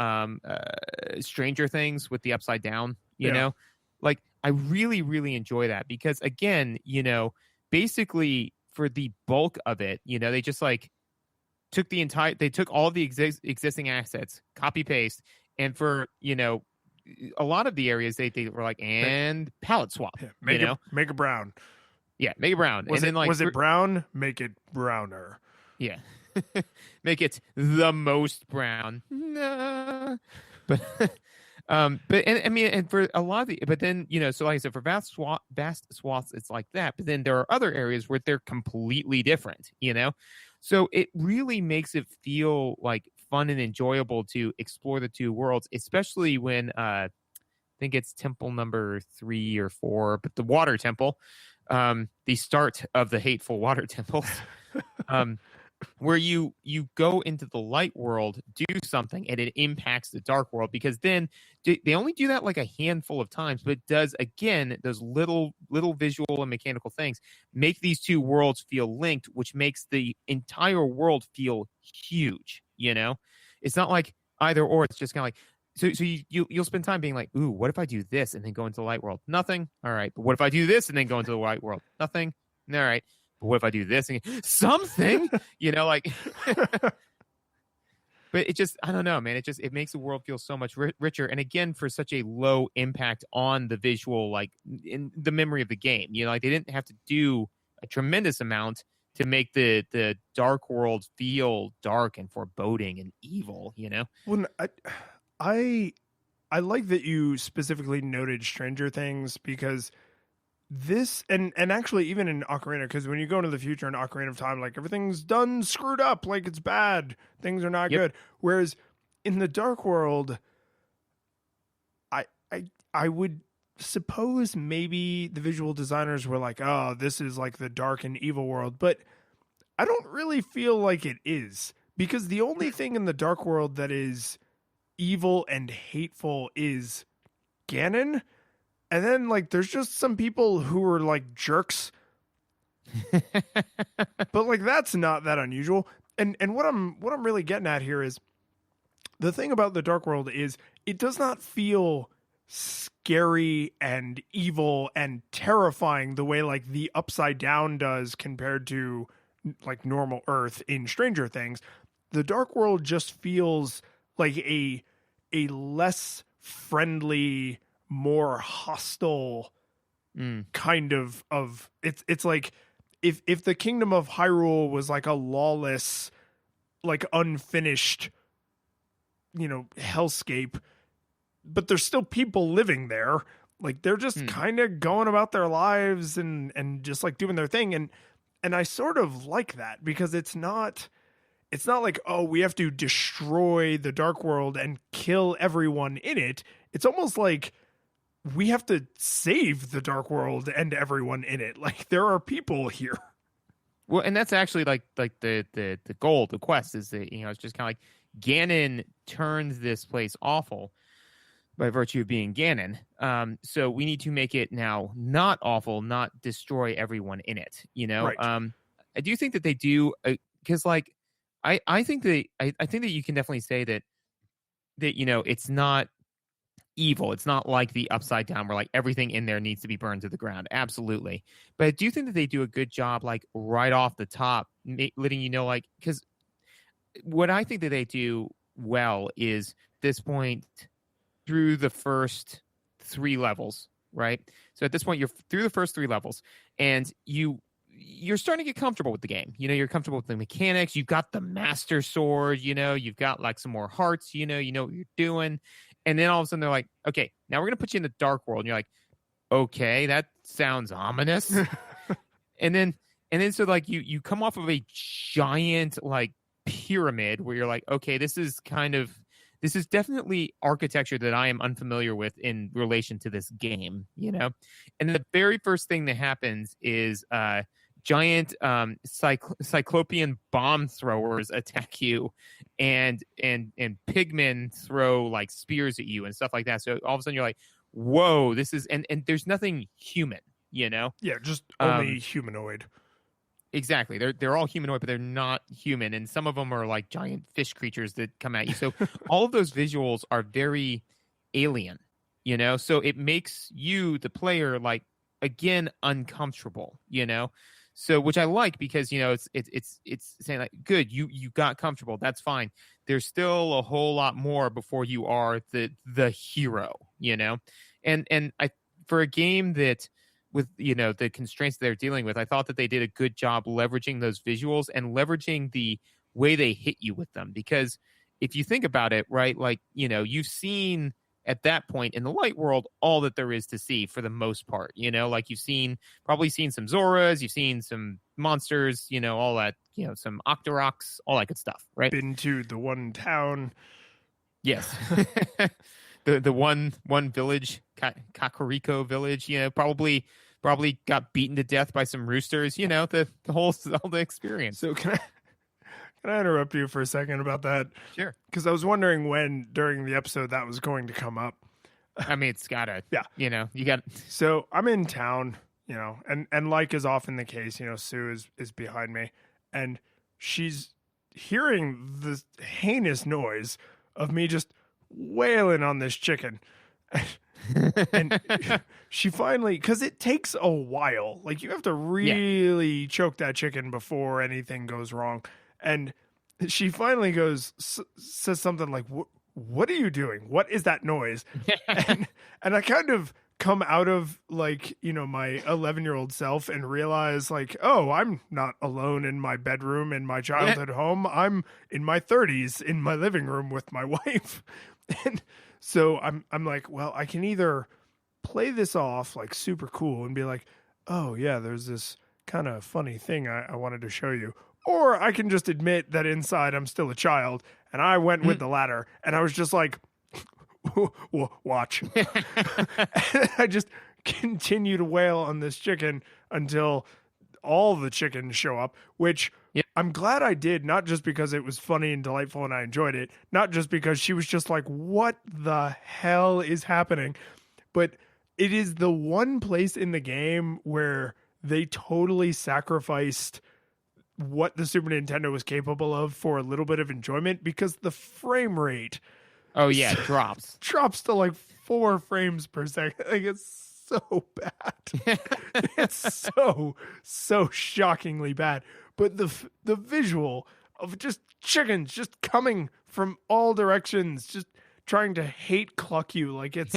Stranger Things with the upside down, you know, like I really, really enjoy that because again, basically for the bulk of it, they just like took all of the existing assets, copy paste. And for, a lot of the areas they were like, and palette swap, make it brown. Yeah. Make it brown. Was it brown? Make it browner. Yeah. Make it the most brown. Nah. But I mean, and for a lot of but then, so like I said, for vast swaths, it's like that. But then there are other areas where they're completely different, So it really makes it feel like fun and enjoyable to explore the two worlds, especially when I think it's temple number 3 or 4, but the water temple, the start of the hateful water temples. Where you go into the light world, do something, and it impacts the dark world, because then they only do that like a handful of times, but it does, again, those little visual and mechanical things make these two worlds feel linked, which makes the entire world feel huge. It's not like either or. It's just kind of like, so you'll spend time being like, ooh, what if I do this and then go into the light world? Nothing. All right. But what if I do this and then go into the light world? Nothing. All right. But what if I do this and something, like, but it just, I don't know, man. It makes the world feel so much richer. And again, for such a low impact on the visual, like in the memory of the game, like they didn't have to do a tremendous amount to make the dark world feel dark and foreboding and evil, you know? Well, I like that you specifically noted Stranger Things, because this and actually even in Ocarina, because when you go into the future in Ocarina of Time, like everything's done screwed up, like it's bad, things are not good. Whereas in the Dark World, I would suppose maybe the visual designers were like, oh, this is like the dark and evil world, but I don't really feel like it is, because the only thing in the Dark World that is evil and hateful is Ganon. And then like there's just some people who are like jerks. But like that's not that unusual. And what I'm really getting at here is the thing about the Dark World is it does not feel scary and evil and terrifying the way like the Upside Down does compared to like normal Earth in Stranger Things. The Dark World just feels like a less friendly, more hostile kind of it's like if the kingdom of Hyrule was like a lawless, like unfinished, hellscape, but there's still people living there, like they're just kind of going about their lives and just like doing their thing, and I sort of like that, because it's not like, oh, we have to destroy the Dark World and kill everyone in it. It's almost like we have to save the Dark World and everyone in it. Like there are people here. Well, and that's actually like the goal, the quest is that, it's just kind of like Ganon turns this place awful by virtue of being Ganon. So we need to make it now not awful, not destroy everyone in it, Right. I do think that they do, because like, I think that you can definitely say that it's not evil. It's not like the Upside Down where like everything in there needs to be burned to the ground. Absolutely. But I do think that they do a good job, like right off the top, letting you know, like, because what I think that they do well is this point through the first 3 levels, right? So at this point, you're through the first 3 levels, and you're starting to get comfortable with the game. You're comfortable with the mechanics. You've got the Master Sword, you've got like some more hearts, you know what you're doing. And then all of a sudden they're like, okay, now we're going to put you in the Dark World. And you're like, okay, that sounds ominous. and then so like you come off of a giant like pyramid where you're like, okay, this is definitely architecture that I am unfamiliar with in relation to this game, And the very first thing that happens is giant cyclopean bomb throwers attack you, and pigmen throw like spears at you and stuff like that. So all of a sudden you're like, whoa, this is and there's nothing human, Yeah, just only humanoid. Exactly. They're all humanoid, but they're not human. And some of them are like giant fish creatures that come at you. So all of those visuals are very alien, So it makes you, the player, like, again, uncomfortable, So which I like, because, it's saying like, good, you got comfortable. That's fine. There's still a whole lot more before you are the hero, And I, for a game that, with the constraints they're dealing with, I thought that they did a good job leveraging those visuals and leveraging the way they hit you with them. Because if you think about it, right, like, you've seen at that point in the light world all that there is to see for the most part, like you've probably seen some Zoras, you've seen some monsters, all that, some Octoroks, all that good stuff, right? Been to the one town. Yes. the one village, Kakariko village, probably got beaten to death by some roosters, the whole Zelda experience. So can I interrupt you for a second about that? Sure. Because I was wondering when during the episode that was going to come up. I mean, it's gotta, yeah. You got. So I'm in town, and like is often the case, Sue is behind me, and she's hearing this heinous noise of me just wailing on this chicken. And she finally, because it takes a while, like you have to really choke that chicken before anything goes wrong. And she finally says something like, what are you doing? What is that noise? and I kind of come out of like, you know, my 11-year-old self and realize like, oh, I'm not alone in my bedroom in my childhood home. I'm in my 30s in my living room with my wife. And so I'm like, well, I can either play this off like super cool and be like, oh yeah, there's this kind of funny thing I wanted to show you. Or I can just admit that inside I'm still a child. And I went with the latter. And I was just like, watch. I just continue to wail on this chicken until all the chickens show up, which I'm glad I did, not just because it was funny and delightful and I enjoyed it, not just because she was just like, what the hell is happening? But it is the one place in the game where they totally sacrificed what the Super Nintendo was capable of for a little bit of enjoyment, because the frame rate drops to like 4 frames per second. Like, it's so bad. It's so shockingly bad. But the visual of just chickens just coming from all directions, just trying to hate cluck you, like it's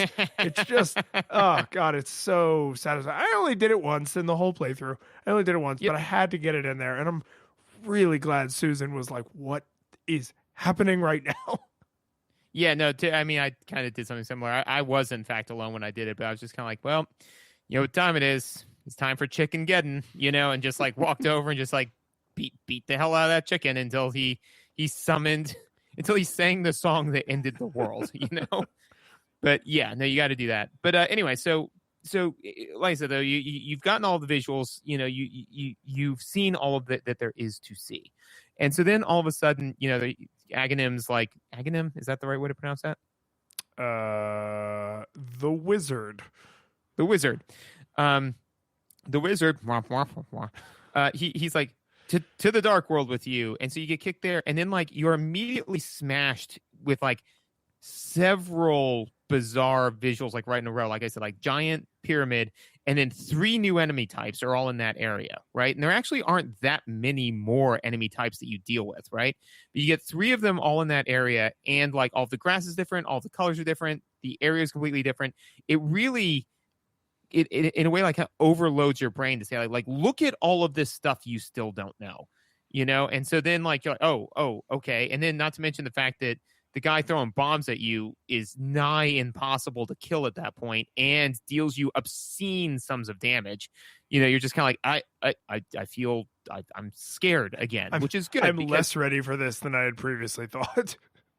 just oh god, it's so satisfying. I only did it once in the whole playthrough. But I had to get it in there, and I'm really glad Susan was like, "What is happening right now?" Yeah, no, I mean, I kind of did something similar. I was, in fact, alone when I did it, but I was just kind of like, well, you know what time it is. It's time for chicken geddon, you know, and just like walked over and just like beat the hell out of that chicken until he sang the song that ended the world, you know? But yeah, no, you got to do that. But anyway, so like I said, though, you've gotten all the visuals, you know, you've seen all of that there is to see. And so then all of a sudden, you know, the Aghanim's like, Aghanim, is that the right way to pronounce that? The wizard. The wizard. He's like, to the dark world with you. And so you get kicked there, and then like you're immediately smashed with like several bizarre visuals, like right in a row. Like I said, like giant pyramid, and then 3 new enemy types are all in that area, right? And there actually aren't that many more enemy types that you deal with, right? But you get 3 of them all in that area, and like all the grass is different, all the colors are different, the area is completely different. It really, it in a way like overloads your brain to say like look at all of this stuff you still don't know, you know? And so then like you're like, oh, okay. And then not to mention the fact that the guy throwing bombs at you is nigh impossible to kill at that point and deals you obscene sums of damage. You know, you're just kind of like, I feel I'm scared again, which is good. I'm less ready for this than I had previously thought.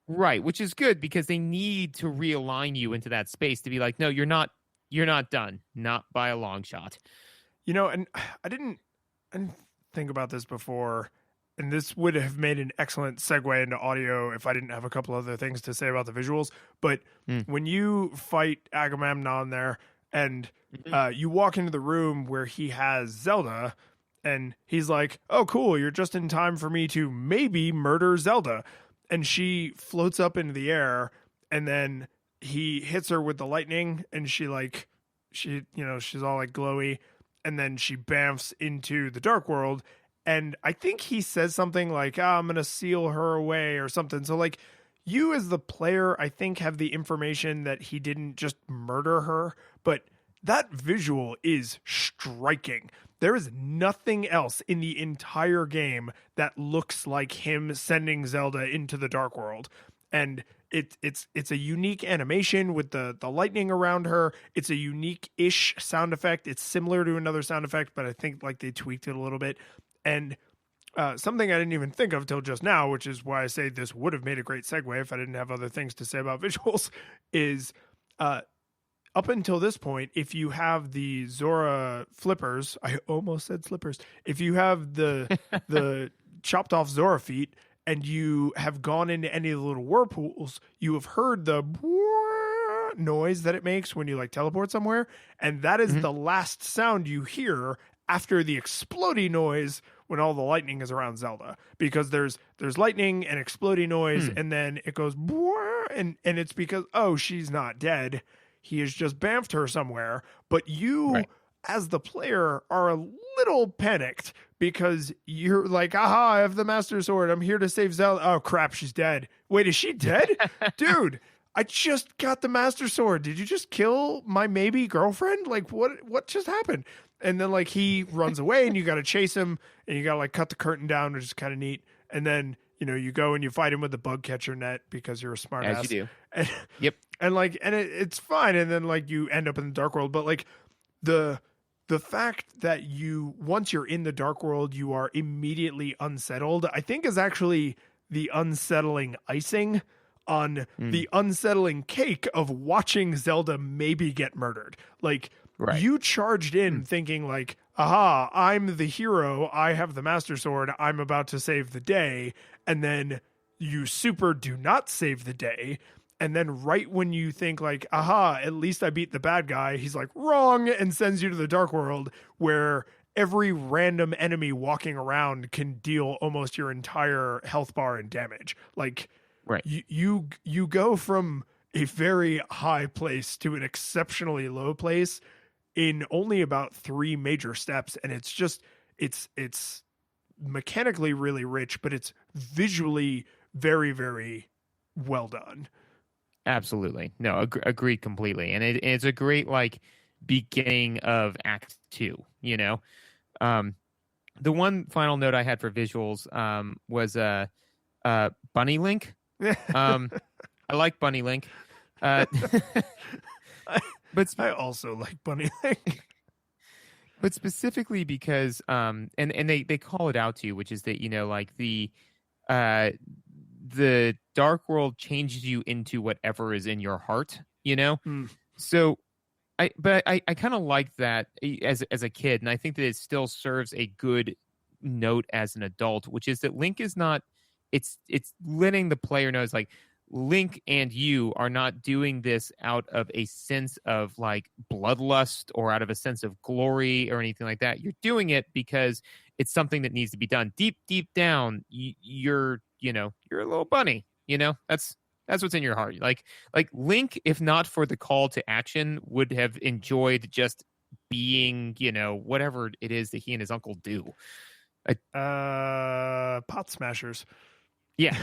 Right, which is good because they need to realign you into that space to be like, no, you're not done, not by a long shot. You know, and I didn't think about this before, and this would have made an excellent segue into audio if I didn't have a couple other things to say about the visuals. But when you fight Agamemnon there, and you walk into the room where he has Zelda, and he's like, oh, cool, you're just in time for me to maybe murder Zelda. And she floats up into the air, and then he hits her with the lightning, and she's all like glowy, and then she bamfs into the dark world. And I think he says something like, I'm going to seal her away or something. So like you as the player, I think, have the information that he didn't just murder her, but that visual is striking. There is nothing else in the entire game that looks like him sending Zelda into the dark world. And it's a unique animation with the lightning around her. It's a unique-ish sound effect. It's similar to another sound effect, but I think like they tweaked it a little bit. And something I didn't even think of till just now, which is why I say this would have made a great segue if I didn't have other things to say about visuals, is up until this point, if you have the Zora flippers, I almost said slippers. If you have the chopped off Zora feet and you have gone into any of the little whirlpools, you have heard the noise that it makes when you like teleport somewhere. And that is the last sound you hear after the exploding noise when all the lightning is around Zelda, because there's lightning and exploding noise, and then it goes and it's because, oh, she's not dead. He has just bamfed her somewhere. But you, as the player, are a little panicked because you're like, aha, I have the Master Sword. I'm here to save Zelda. Oh, crap, she's dead. Wait, is she dead? Dude, I just got the Master Sword. Did you just kill my maybe girlfriend? Like, what just happened? And then like he runs away, and you got to chase him, and you got to like cut the curtain down, which is kind of neat. And then you go and you fight him with the bug catcher net because you're a smart As ass. you do. And, Yep. And like, and it's fine. And then like you end up in the dark world, but like the fact that once you're in the dark world, you are immediately unsettled, I think is actually the unsettling icing on the unsettling cake of watching Zelda maybe get murdered. Like, you charged in thinking like, aha, I'm the hero. I have the Master Sword. I'm about to save the day. And then you super do not save the day. And then right when you think like, aha, at least I beat the bad guy, he's like, wrong, and sends you to the dark world where every random enemy walking around can deal almost your entire health bar and damage. Like, you go from a very high place to an exceptionally low place in only about 3 major steps. And it's just, it's mechanically really rich, but it's visually very, very well done. Absolutely. No, agreed completely. And it's a great like beginning of Act 2, The one final note I had for visuals was Bunny Link. I like Bunny Link. But I also like Bunny Link. But specifically because and they call it out to you, which is that like the dark world changes you into whatever is in your heart, So I kind of like that as a kid, and I think that it still serves a good note as an adult, which is that Link is not, it's letting the player know, it's like Link and you are not doing this out of a sense of like bloodlust or out of a sense of glory or anything like that. You're doing it because it's something that needs to be done. Deep down, you're a little bunny, that's what's in your heart. Like Link, if not for the call to action, would have enjoyed just being, whatever it is that he and his uncle do. Pot smashers. Yeah.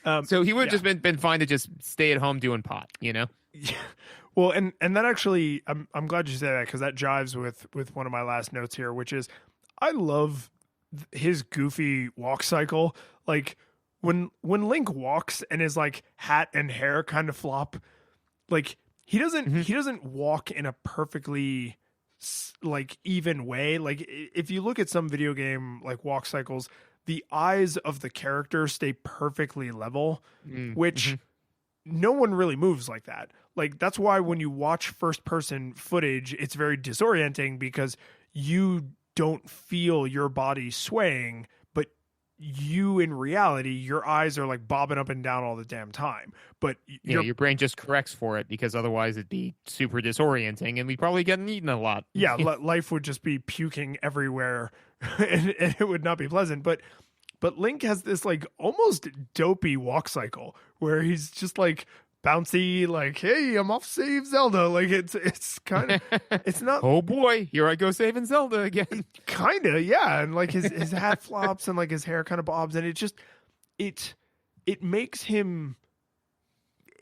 So he would have just been fine to just stay at home doing pot, Yeah. Well, and that actually, I'm glad you said that, because that jives with one of my last notes here, which is I love his goofy walk cycle. Like when Link walks and his like hat and hair kind of flop, like he doesn't walk in a perfectly like even way. Like if you look at some video game like walk cycles, the eyes of the character stay perfectly level, which no one really moves like that. Like that's why when you watch first person footage, it's very disorienting because you don't feel your body swaying, but you in reality, your eyes are like bobbing up and down all the damn time. But your brain just corrects for it, because otherwise it'd be super disorienting and we'd probably get eaten a lot. Yeah, life would just be puking everywhere and it would not be pleasant. But Link has this like almost dopey walk cycle where he's just like bouncy, like, hey, I'm off save Zelda. Like it's kind of, it's not. Oh boy, here I go saving Zelda again. Kind of, yeah. And like his hat flops and like his hair kind of bobs, and it makes him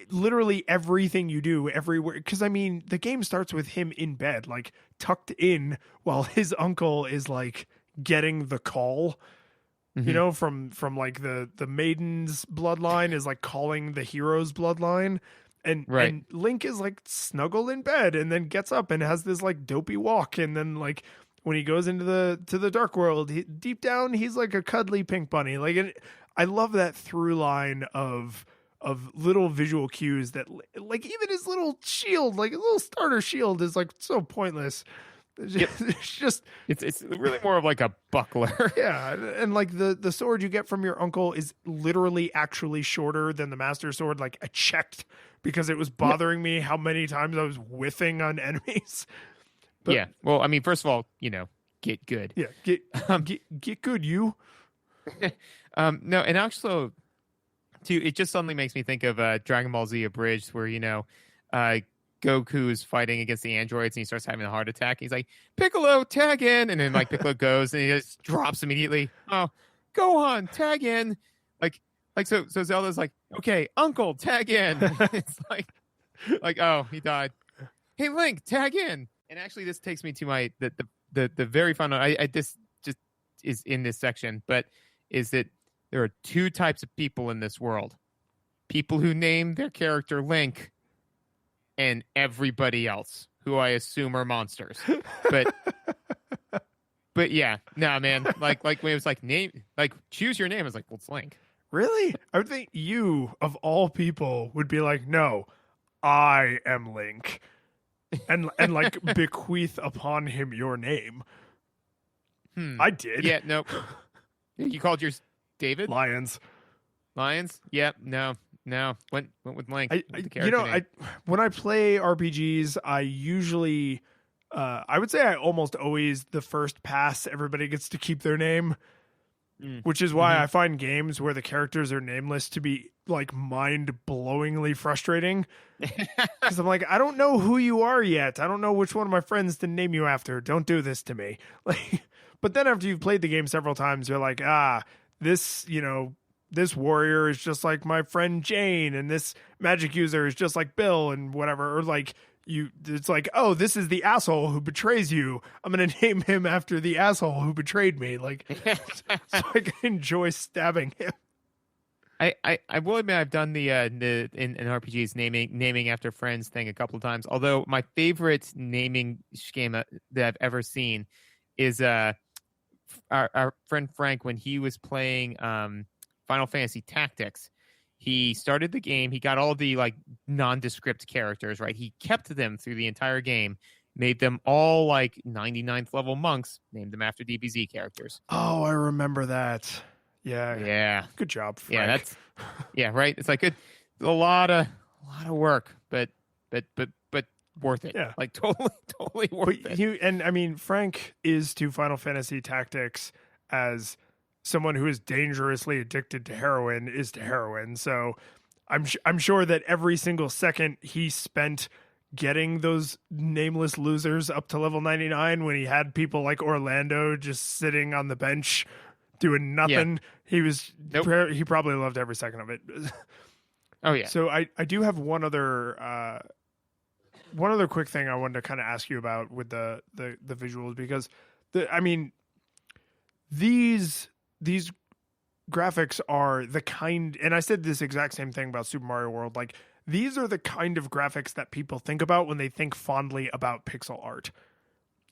literally everything you do everywhere. Because I mean, the game starts with him in bed, like tucked in, while his uncle is like getting the call. From like the maiden's bloodline is like calling the hero's bloodline, and Link is like snuggled in bed and then gets up and has this like dopey walk, and then like when he goes into the dark world, deep down he's like a cuddly pink bunny. Like, I love that through line of little visual cues that like even his little shield, like a little starter shield, is like so pointless. It's really more of like a buckler. Yeah, and like the sword you get from your uncle is literally actually shorter than the Master Sword. Like I checked because it was bothering me how many times I was whiffing on enemies. But, yeah, well, I mean, first of all, get good. Yeah, get good, you. No, and also, too, it just suddenly makes me think of Dragon Ball Z Abridged, where Goku's fighting against the androids and he starts having a heart attack. He's like, Piccolo, tag in. And then like Piccolo goes and he just drops immediately. Oh, go on, tag in. Like Like so Zelda's like, okay, Uncle, tag in. It's like oh, he died. Hey Link, tag in. And actually, this takes me to my the very fun. I this just is in this section, but is that there are two types of people in this world: people who name their character Link, and everybody else who I assume are monsters. But yeah, no man. Like when it was like name, like choose your name. I was like, well, it's Link. Really? I would think you, of all people, would be like, no, I am Link. And like bequeath upon him your name. I did. Yeah, no. You called yours David? Lions? Yeah, no. Went with Link. When I play RPGs, I usually I would say I almost always the first pass everybody gets to keep their name. Which is why I find games where the characters are nameless to be like mind-blowingly frustrating. Because I'm like, I don't know who you are yet. I don't know which one of my friends to name you after. Don't do this to me. Like, but then after you've played the game several times, you're like, this warrior is just like my friend Jane, and this magic user is just like Bill, and whatever. Or like it's like, oh, this is the asshole who betrays you. I'm gonna name him after the asshole who betrayed me. Like, so I can enjoy stabbing him. I will admit I've done the in RPGs naming after friends thing a couple of times. Although my favorite naming schema that I've ever seen is our friend Frank, when he was playing Final Fantasy Tactics. He started the game. He got all the like nondescript characters, right? He kept them through the entire game, made them all like 99th level monks, named them after DBZ characters. Oh, I remember that. Yeah. Good job, Frank. Right. It's like a lot of work, but worth it. Yeah, like totally worth it. Frank is to Final Fantasy Tactics as someone who is dangerously addicted to heroin is to heroin. So I'm sure that every single second he spent getting those nameless losers up to level 99 when he had people like Orlando just sitting on the bench doing nothing. Yeah. He probably loved every second of it. Oh yeah. So I do have one other quick thing I wanted to kind of ask you about with the visuals, because these graphics are the kind, and I said this exact same thing about Super Mario World, like these are the kind of graphics that people think about when they think fondly about pixel art.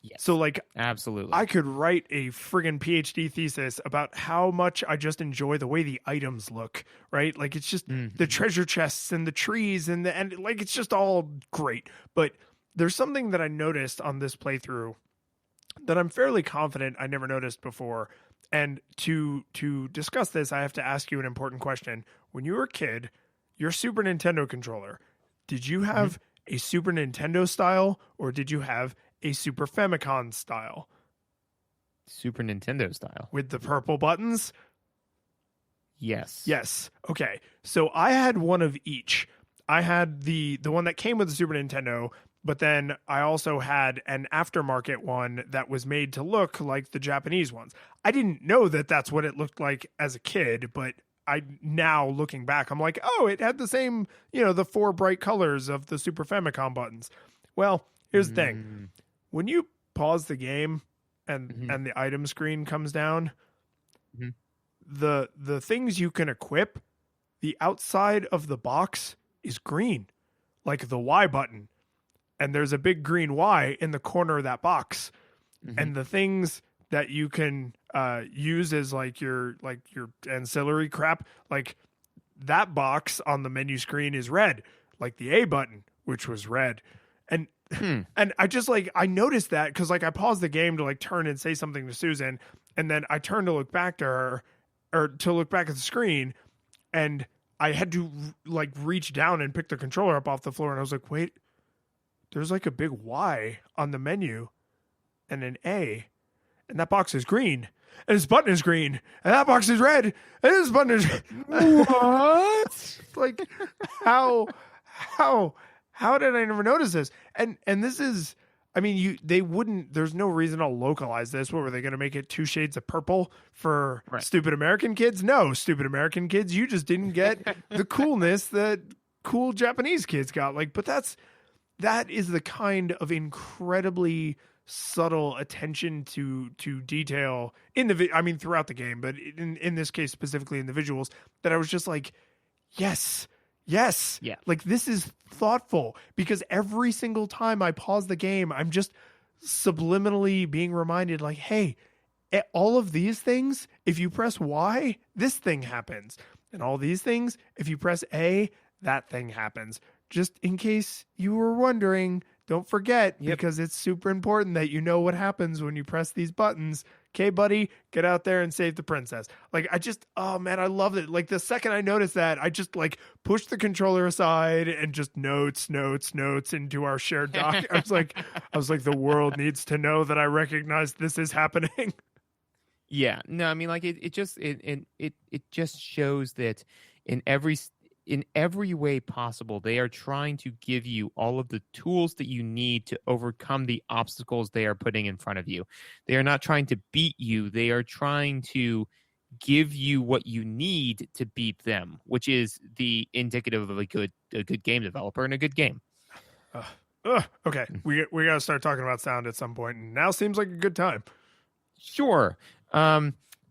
Yes. So like, absolutely, I could write a friggin' PhD thesis about how much I just enjoy the way the items look, right? Like it's just the treasure chests and the trees and like it's just all great. But there's something that I noticed on this playthrough that I'm fairly confident I never noticed before. And to discuss this, I have to ask you an important question. When you were a kid, your Super Nintendo controller, did you have a Super Nintendo style, or did you have a Super Famicom style? Super Nintendo style. With the purple buttons? Yes. Okay. So I had one of each. I had the one that came with the Super Nintendo, but then I also had an aftermarket one that was made to look like the Japanese ones. I didn't know that that's what it looked like as a kid, but now looking back, I'm like, oh, it had the same, the 4 bright colors of the Super Famicom buttons. Well, here's the thing. When you pause the game and the item screen comes down, the things you can equip, the outside of the box is green, like the Y button. And there's a big green Y in the corner of that box. And the things that you can use as like your ancillary crap, like that box on the menu screen is red, like the A button, which was red. And and I just like, I noticed that because like I paused the game to like turn and say something to Susan, and then I turned to look back to her, or to look back at the screen, and I had to like reach down and pick the controller up off the floor, and I was like, wait, there's like a big Y on the menu and an A, and that box is green, and this button is green, and that box is red, and this button is what? Like, how did I never notice this? And this is, I mean, they wouldn't. There's no reason to localize this. What were they going to make it 2 shades of purple for stupid American kids? No, stupid American kids, you just didn't get the coolness that cool Japanese kids got. Like, but that is the kind of incredibly subtle attention to detail in throughout the game, but in this case specifically in the visuals, that I was just like, yes. Yeah. Like, this is thoughtful, because every single time I pause the game, I'm just subliminally being reminded, like, hey, all of these things, if you press Y, this thing happens. And all these things, if you press A, that thing happens. Just in case you were wondering, don't forget, because it's super important that you know what happens when you press these buttons. Okay, buddy, get out there and save the princess. Like, oh man, I loved it. Like, the second I noticed that, I just like pushed the controller aside and just notes into our shared doc. I was like, the world needs to know that I recognize this is happening. Yeah, no, I mean, like, it just shows that in every way possible, they are trying to give you all of the tools that you need to overcome the obstacles they are putting in front of you. They are not trying to beat you. They are trying to give you what you need to beat them, which is the indicative of a good game developer and a good game. Okay, we got to start talking about sound at some point, and now seems like a good time. Sure.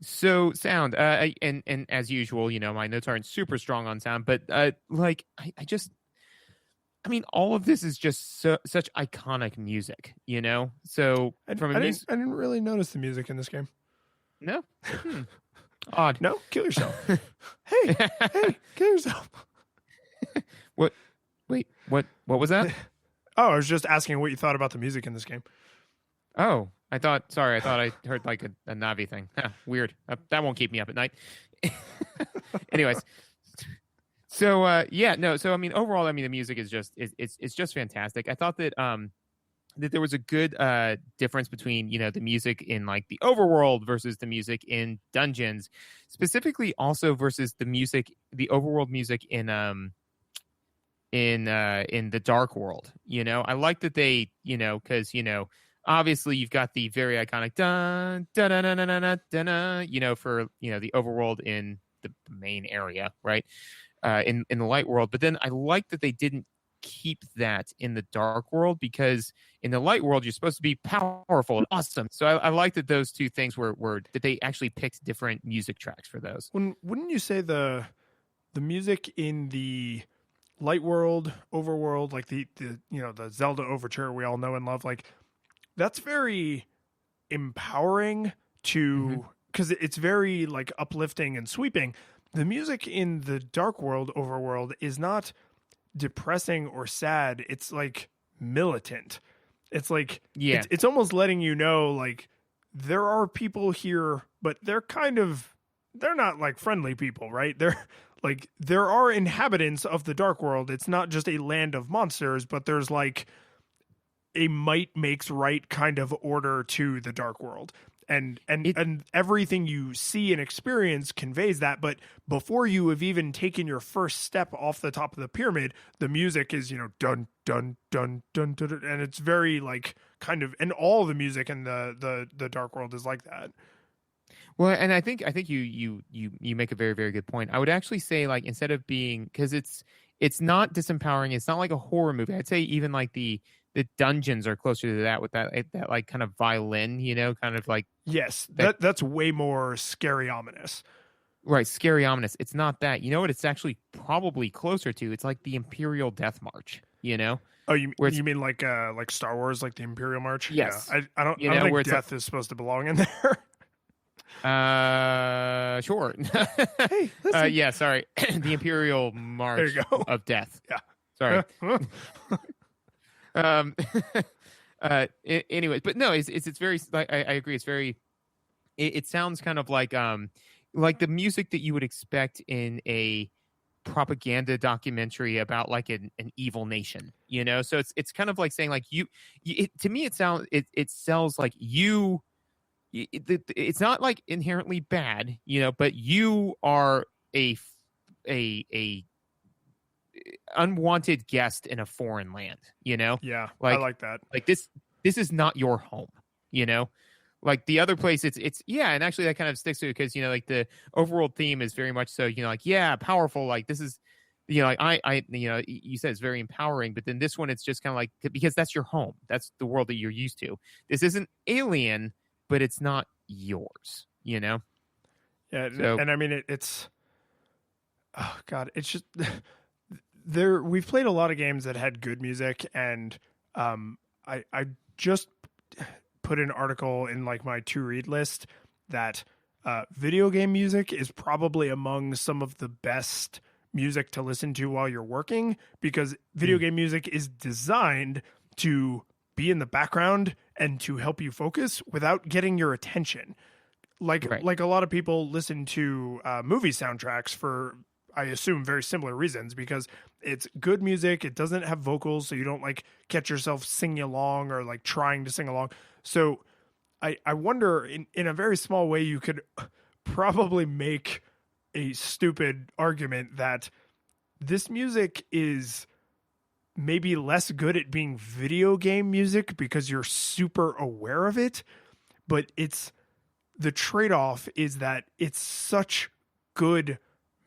So sound, and as usual, my notes aren't super strong on sound, but all of this is just such iconic music, So I didn't really notice the music in this game. No, odd. No, kill yourself. hey, kill yourself. What? Wait, what was that? Oh, I was just asking what you thought about the music in this game. Oh, I thought I heard like a Navi thing. Weird. That won't keep me up at night. Anyways, so overall, the music is just it's just fantastic. I thought that that there was a good difference between the music in like the overworld versus the music in dungeons, specifically also versus the overworld music in the dark world. I like that they because obviously, you've got the very iconic dun dun dun dun dun dun dun, for the overworld in the main area, right? In the light world, but then I like that they didn't keep that in the dark world, because in the light world you're supposed to be powerful and awesome. So I like that those two things were that they actually picked different music tracks for those. Wouldn't you say the music in the light world, overworld, like the the Zelda overture we all know and love, like, that's very empowering because it's very like uplifting and sweeping. The music in the dark world, overworld, is not depressing or sad. It's like militant. It's like, it's almost letting you know, like, there are people here, but they're not like friendly people, right? They're like, there are inhabitants of the dark world. It's not just a land of monsters, but there's like a might makes right kind of order to the dark world, and everything you see and experience conveys that. But before you have even taken your first step off the top of the pyramid, the music is dun dun dun dun dun, and it's very like kind of, and all the music in the dark world is like that. Well, and I think you make a very, very good point. I would actually say, like, instead of being, because it's not disempowering, it's not like a horror movie. I'd say even like the dungeons are closer to that, with that like kind of violin, kind of like, yes, that's way more scary, ominous. Right, scary, ominous. It's not that. You know what? It's actually probably closer to. It's like the Imperial Death March. Oh, you mean like Star Wars, like the Imperial March? Yes. Yeah, I don't think death is supposed to belong in there. Sure. Hey, listen. Yeah, sorry. The Imperial March of Death. Yeah. Sorry. Anyways, but no, it's very, like, I agree. It's very, it sounds kind of like the music that you would expect in a propaganda documentary about like an evil nation, so it's kind of like saying, like, to me, it sells like it's not like inherently bad, but you are a unwanted guest in a foreign land, Yeah, like, I like that. Like this this is not your home, you know? Like the other place, it's yeah, and actually that kind of sticks to it because, you know, like the overall theme is very much so, you know, like, yeah, powerful, like this is, you know, like I, you know, you said it's very empowering, but then this one, it's just kind of like, because that's your home. That's the world that you're used to. This isn't alien, but it's not yours, you know? Yeah. So, And I mean, it's, oh God, it's just, we've played a lot of games that had good music, and I just put an article in like my to read list that video game music is probably among some of the best music to listen to while you're working, because video game music is designed to be in the background and to help you focus without getting your attention. Like a lot of people listen to movie soundtracks for, I assume, very similar reasons, because it's good music. It doesn't have vocals, so you don't like catch yourself singing along or like trying to sing along. So I wonder, in a very small way, you could probably make a stupid argument that this music is maybe less good at being video game music because you're super aware of it, but the trade-off is that it's such good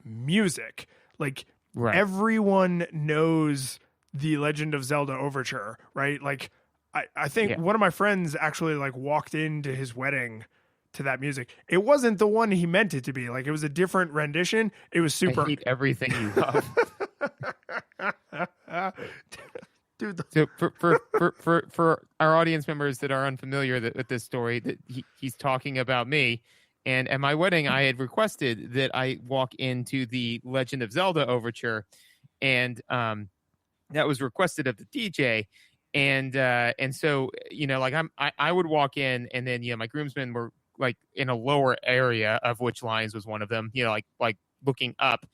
music. Like everyone knows the Legend of Zelda overture, right? Like I think one of my friends actually like walked into his wedding to that music. It wasn't the one he meant it to be. Like it was a different rendition. It was super. I hate everything you love. Dude, so for our audience members that are unfamiliar with this story, that he's talking about me, and at my wedding I had requested that I walk into the Legend of Zelda overture, and that was requested of the DJ, and so, you know, like I would walk in, and then, you know, my groomsmen were like in a lower area, of which Lions was one of them, you know, like looking up,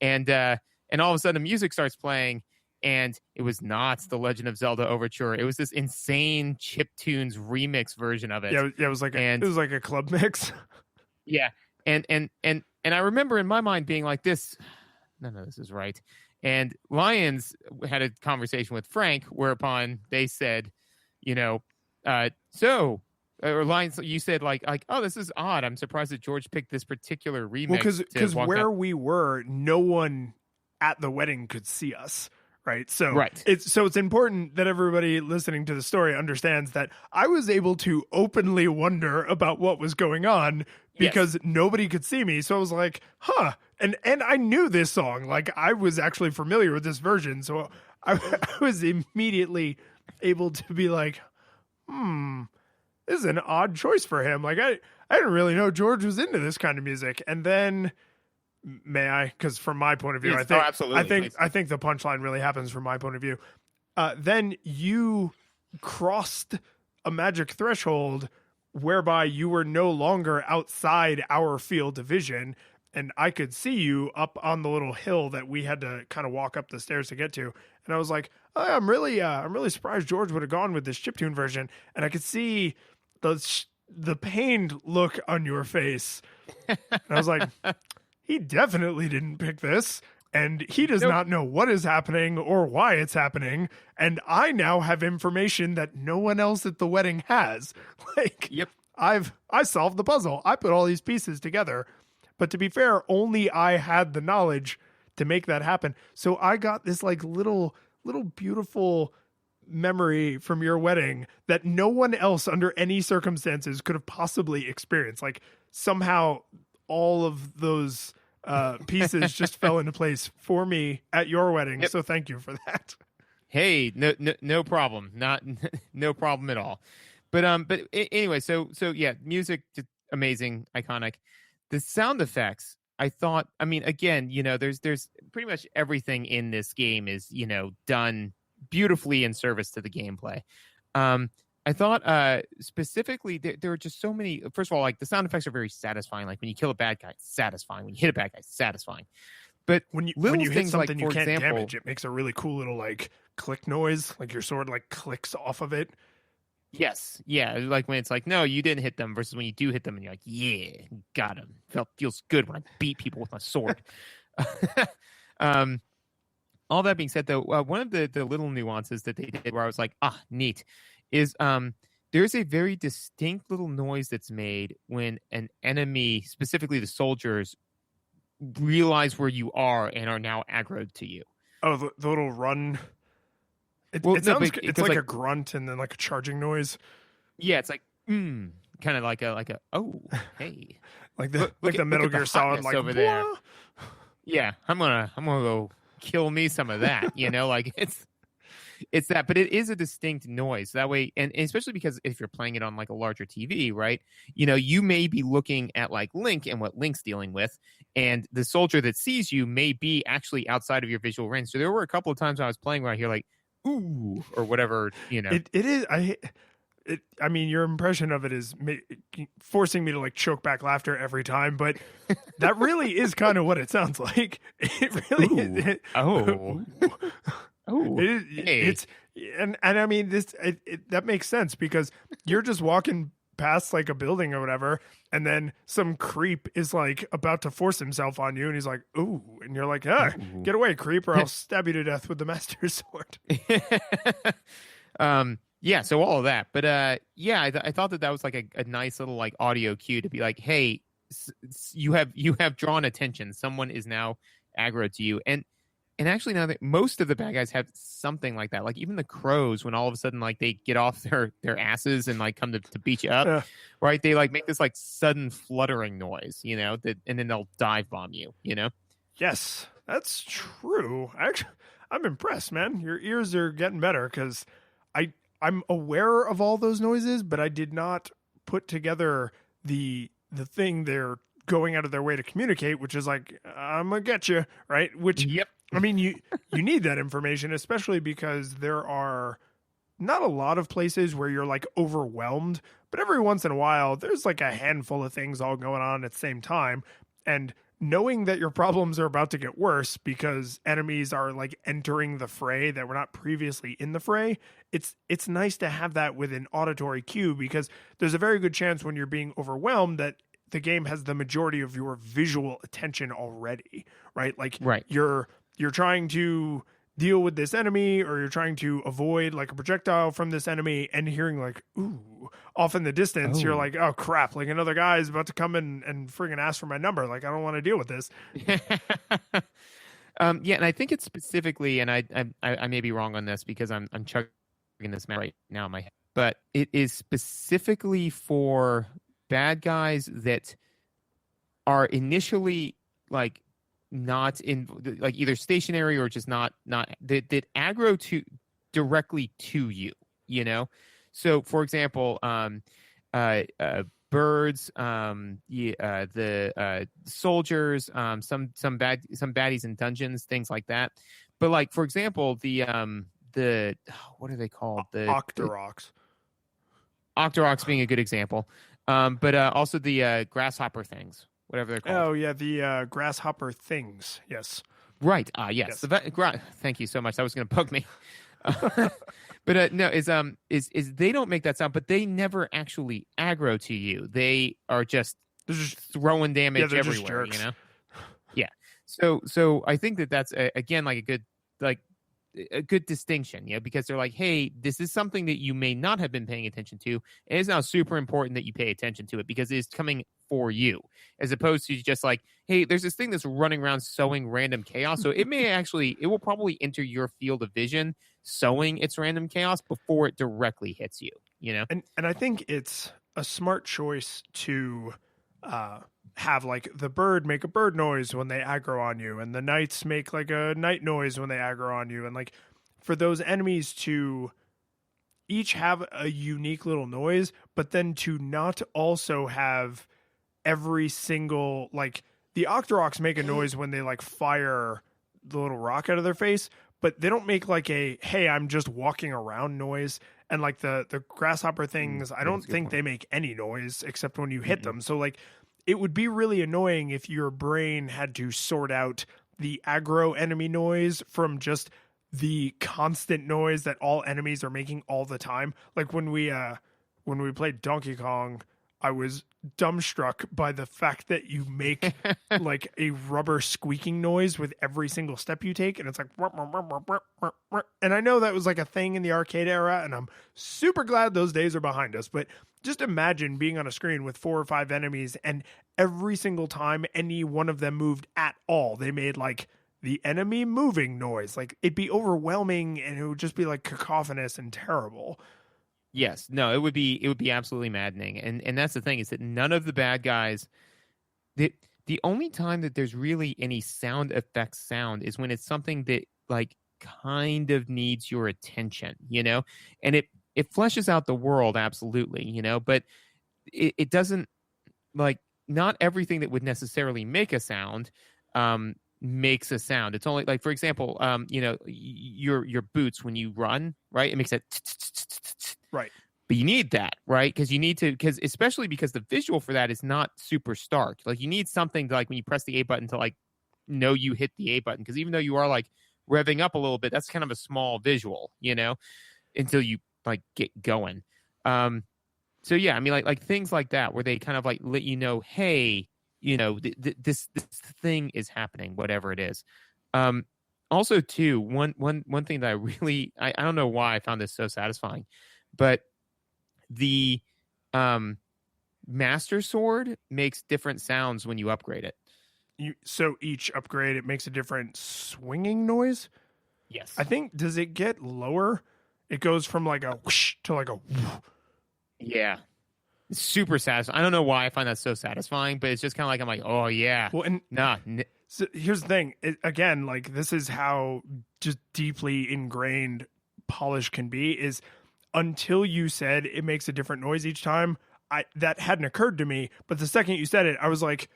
and all of a sudden the music starts playing. And it was not the Legend of Zelda overture. It was this insane chiptunes remix version of it. Yeah, it was like a club mix. Yeah, and I remember in my mind being like, this, none of this is right. And Lions had a conversation with Frank, whereupon they said, you know, or Lions, you said like, oh, this is odd. I'm surprised that George picked this particular remix. Well, because where we were, no one at the wedding could see us. Right. So it's important that everybody listening to the story understands that I was able to openly wonder about what was going on because nobody could see me. So I was like, huh. And I knew this song. Like I was actually familiar with this version. So I was immediately able to be like, this is an odd choice for him. Like I didn't really know George was into this kind of music. And then, may I? Because from my point of view, yes, I think the punchline really happens from my point of view. Then you crossed a magic threshold whereby you were no longer outside our field of vision, and I could see you up on the little hill that we had to kind of walk up the stairs to get to. And I was like, oh, I'm really surprised George would have gone with this chiptune version. And I could see the pained look on your face. And I was like, he definitely didn't pick this, and he does not know what is happening or why it's happening. And I now have information that no one else at the wedding has. Like, I solved the puzzle. I put all these pieces together. But to be fair, only I had the knowledge to make that happen. So I got this like little beautiful memory from your wedding that no one else under any circumstances could have possibly experienced. Like somehow all of those pieces just fell into place for me at your wedding. So thank you for that. Hey, no problem. No problem at all. But anyway, so yeah, music, just amazing, iconic. The sound effects, I thought, I mean, again, you know, there's pretty much everything in this game is, you know, done beautifully in service to the gameplay. I thought specifically there are just so many. First of all, like the sound effects are very satisfying. Like when you kill a bad guy, it's satisfying. When you hit a bad guy, it's satisfying. But when you hit something you can't damage, it makes a really cool little like click noise. Like your sword like clicks off of it. Yes, yeah. Like when it's like, no, you didn't hit them, versus when you do hit them and you're like, yeah, got him. Feels good when I beat people with my sword. All that being said, though, one of the little nuances that they did where I was like, neat, is there's a very distinct little noise that's made when an enemy, specifically the soldiers, realize where you are and are now aggroed to you. Oh, the little run. It's like a grunt and then like a charging noise. Yeah, it's like kind of like a oh hey, like the Metal Gear Solid like over there. Yeah, I'm gonna go kill me some of that. Like it's that, but it is a distinct noise that way, and especially because if you're playing it on like a larger TV, right? You may be looking at like Link and what Link's dealing with, and the soldier that sees you may be actually outside of your visual range. So there were a couple of times I was playing where I hear like ooh or whatever. It is. I mean, your impression of it is forcing me to like choke back laughter every time, but that really is kind of what it sounds like. It really is. It's and I mean that makes sense because you're just walking past like a building or whatever, and then some creep is like about to force himself on you, and he's like, "Ooh," and you're like, "Get away, creep, or I'll stab you to death with the master sword." Yeah, so all of that, but I thought that was like a nice little like audio cue to be like, hey, you have drawn attention. Someone is now aggro to you, and actually now that most of the bad guys have something like that, like even the crows, when all of a sudden like they get off their asses and like come to beat you up, right? They like make this like sudden fluttering noise, and then they'll dive bomb you, Yes, that's true. Actually, I'm impressed, man. Your ears are getting better because I'm aware of all those noises, but I did not put together the thing they're going out of their way to communicate, which is like, I'm gonna get you, right? Which, yep. I mean, you need that information, especially because there are not a lot of places where you're like overwhelmed, but every once in a while, there's like a handful of things all going on at the same time. And knowing that your problems are about to get worse because enemies are like entering the fray that were not previously in the fray, it's nice to have that with an auditory cue, because there's a very good chance when you're being overwhelmed that the game has the majority of your visual attention already, right? Like you're trying to deal with this enemy, or you're trying to avoid like a projectile from this enemy, and hearing like, ooh, off in the distance, you're like, oh crap, like another guy is about to come in and friggin' ask for my number. Like, I don't want to deal with this. Yeah, and I think it's specifically, and I may be wrong on this because I'm chugging this right now in my head, but it is specifically for bad guys that are initially like not in like either stationary or just not that aggro to directly to you, So for example, birds, the soldiers, some baddies in dungeons, things like that. But like for example, the what are they called? The Octoroks. Octoroks being a good example. But also the grasshopper things, whatever they're called. Oh yeah, the grasshopper things. Yes. Right. Yes. Thank you so much. That was going to bug me. But no, is they don't make that sound, but they never actually aggro to you. They are just throwing damage everywhere. Yeah. So I think that's again like a good distinction, because they're like, hey, this is something that you may not have been paying attention to. And it's now super important that you pay attention to it because it's coming for you, as opposed to just like, hey, there's this thing that's running around sowing random chaos. So it will probably enter your field of vision, sowing its random chaos before it directly hits you, And I think it's a smart choice to have like the bird make a bird noise when they aggro on you, and the knights make like a night noise when they aggro on you, and like for those enemies to each have a unique little noise, but then to not also have every single, like the Octoroks make a noise when they like fire the little rock out of their face, but they don't make like a, hey, I'm just walking around noise. And like the grasshopper things, I don't think they make any noise except when you hit them. So like it would be really annoying if your brain had to sort out the aggro enemy noise from just the constant noise that all enemies are making all the time. Like when we played Donkey Kong, I was dumbstruck by the fact that you make like a rubber squeaking noise with every single step you take, and it's like, and I know that was like a thing in the arcade era, and I'm super glad those days are behind us. But just imagine being on a screen with 4 or 5 enemies, and every single time any one of them moved at all, they made like the enemy moving noise. Like, it'd be overwhelming, and it would just be like cacophonous and terrible. Yes, no, it would be absolutely maddening, and that's the thing, is that none of the bad guys, the only time that there's really any sound effects sound is when it's something that like kind of needs your attention, and it fleshes out the world absolutely, but it doesn't, like, not everything that would necessarily make a sound makes a sound. It's only like, for example, your boots when you run, right? It makes that right. But you need that, right? Because especially because the visual for that is not super stark. Like, you need something to, like, when you press the A button to like know you hit the A button. Because even though you are like revving up a little bit, that's kind of a small visual, until you like get going. So yeah, I mean, like things like that where they kind of like let you know, hey, this thing is happening, whatever it is. Also, too, one thing that I don't know why I found this so satisfying, but the Master Sword makes different sounds when you upgrade it. So each upgrade, it makes a different swinging noise? Yes. I think, does it get lower? It goes from like a whoosh to like a whoosh. Yeah. It's super satisfying. I don't know why I find that so satisfying, but it's just kind of like, I'm like, oh, yeah. Well, and so here's the thing. Again, like, this is how just deeply ingrained polish can be, is until you said it makes a different noise each time, that hadn't occurred to me. But the second you said it, I was like,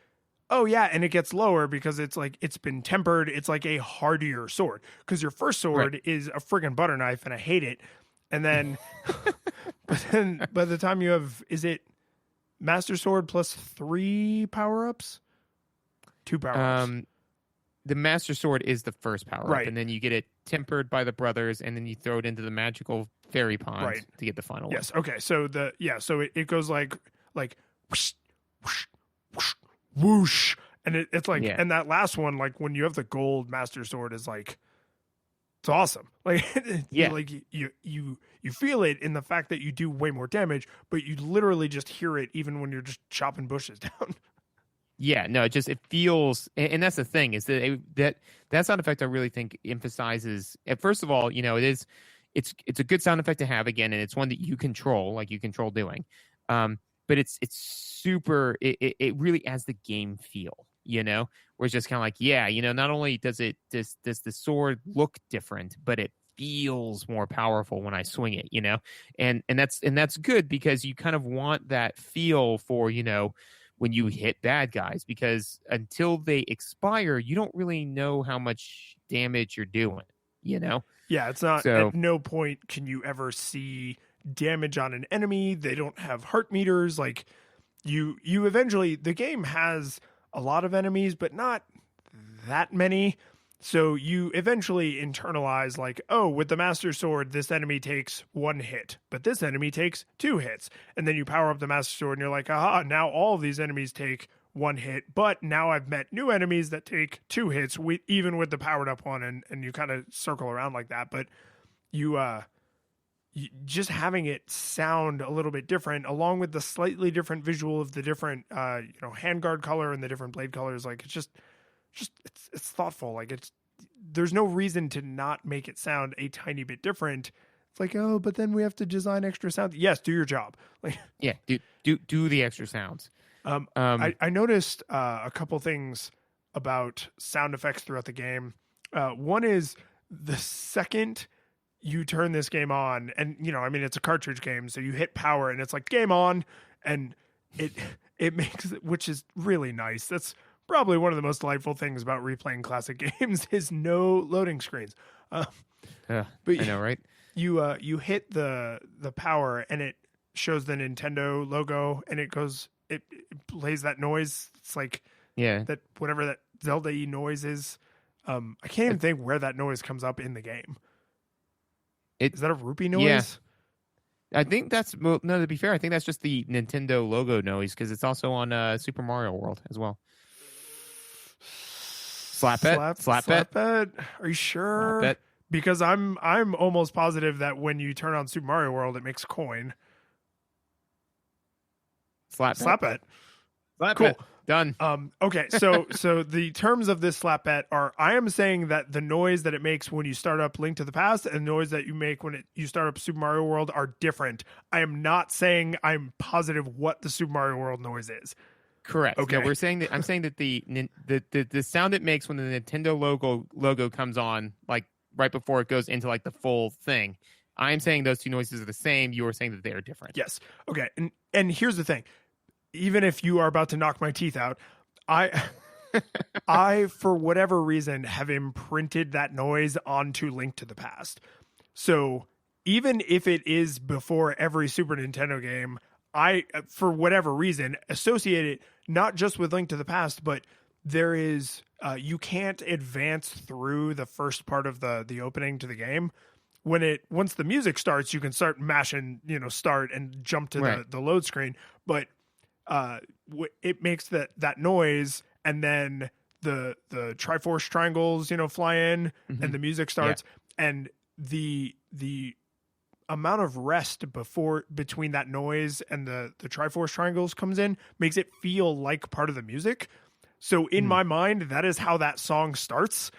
oh yeah, and it gets lower because it's like, it's been tempered. It's like a hardier sword, because your first sword is a friggin' butter knife, and I hate it. And then, but then by the time you have, is it Master Sword plus 3 power-ups? 2 power-ups. The Master Sword is the first power-up, right, and then you get it tempered by the brothers, and then you throw it into the magical fairy pond to get the final one. Yes. Okay. So so it goes like whoosh, whoosh, whoosh, whoosh, and it's like, and that last one, like when you have the gold Master Sword, is like, it's awesome. Like, like you feel it in the fact that you do way more damage, but you literally just hear it even when you're just chopping bushes down. Yeah, no, it feels, and that's the thing, is that sound effect I really think emphasizes. First of all, it's a good sound effect to have, again, and it's one that you control, like you control doing. But it's super. It really has the game feel, where it's just kind of like, yeah, not only does the sword look different, but it feels more powerful when I swing it, and that's good, because you kind of want that feel for, when you hit bad guys, because until they expire, you don't really know how much damage you're doing, Yeah, it's not, at no point can you ever see damage on an enemy. They don't have heart meters. Like, you eventually, the game has a lot of enemies, but not that many. So you eventually internalize, like, oh, with the Master Sword, this enemy takes 1 hit, but this enemy takes 2 hits. And then you power up the Master Sword and you're like, aha, now all of these enemies take 1 hit, but now I've met new enemies that take 2 hits, even with the powered up one, and you kind of circle around like that. But you just having it sound a little bit different, along with the slightly different visual of the different handguard color and the different blade colors, like, it's thoughtful. Like, there's no reason to not make it sound a tiny bit different. It's like, oh, but then we have to design extra sound. Yes, do your job. Like, yeah, do the extra sounds. I noticed a couple things about sound effects throughout the game. One is, the second you turn this game on, and it's a cartridge game, so you hit power and it's like game on, and it makes it, which is really nice. That's probably one of the most delightful things about replaying classic games, is no loading screens. But I know, right? You hit the power and it shows the Nintendo logo, and it plays that noise. It's like, that whatever that Zelda-y noise is. I can't even think where that noise comes up in the game. Is that a rupee noise? I think that's no. To be fair, I think that's just the Nintendo logo noise because it's also on Super Mario World as well. Slap bet. Are you sure? Slap bet. Because I'm almost positive that when you turn on Super Mario World, it makes coin. Slap bet. Cool. Done. Okay, so the terms of this slap bet are: I am saying that the noise that it makes when you start up Link to the Past and the noise that you make when you start up Super Mario World are different. I am not saying I'm positive what the Super Mario World noise is. Correct. Okay. No, we're saying that I'm saying that the sound it makes when the Nintendo logo comes on, like right before it goes into like the full thing. I'm saying those two noises are the same. You are saying that they are different. Yes. Okay. And here's the thing. Even if you are about to knock my teeth out, I for whatever reason have imprinted that noise onto Link to the Past. So even if it is before every Super Nintendo game, I for whatever reason associate it not just with Link to the Past, but there is you can't advance through the first part of the opening to the game. Once the music starts, you can start mashing, start and jump to the load screen, but it makes that noise, and then the Triforce triangles fly in, and the music starts, and the amount of rest between that noise and the Triforce triangles comes in makes it feel like part of the music. So in my mind, that is how that song starts,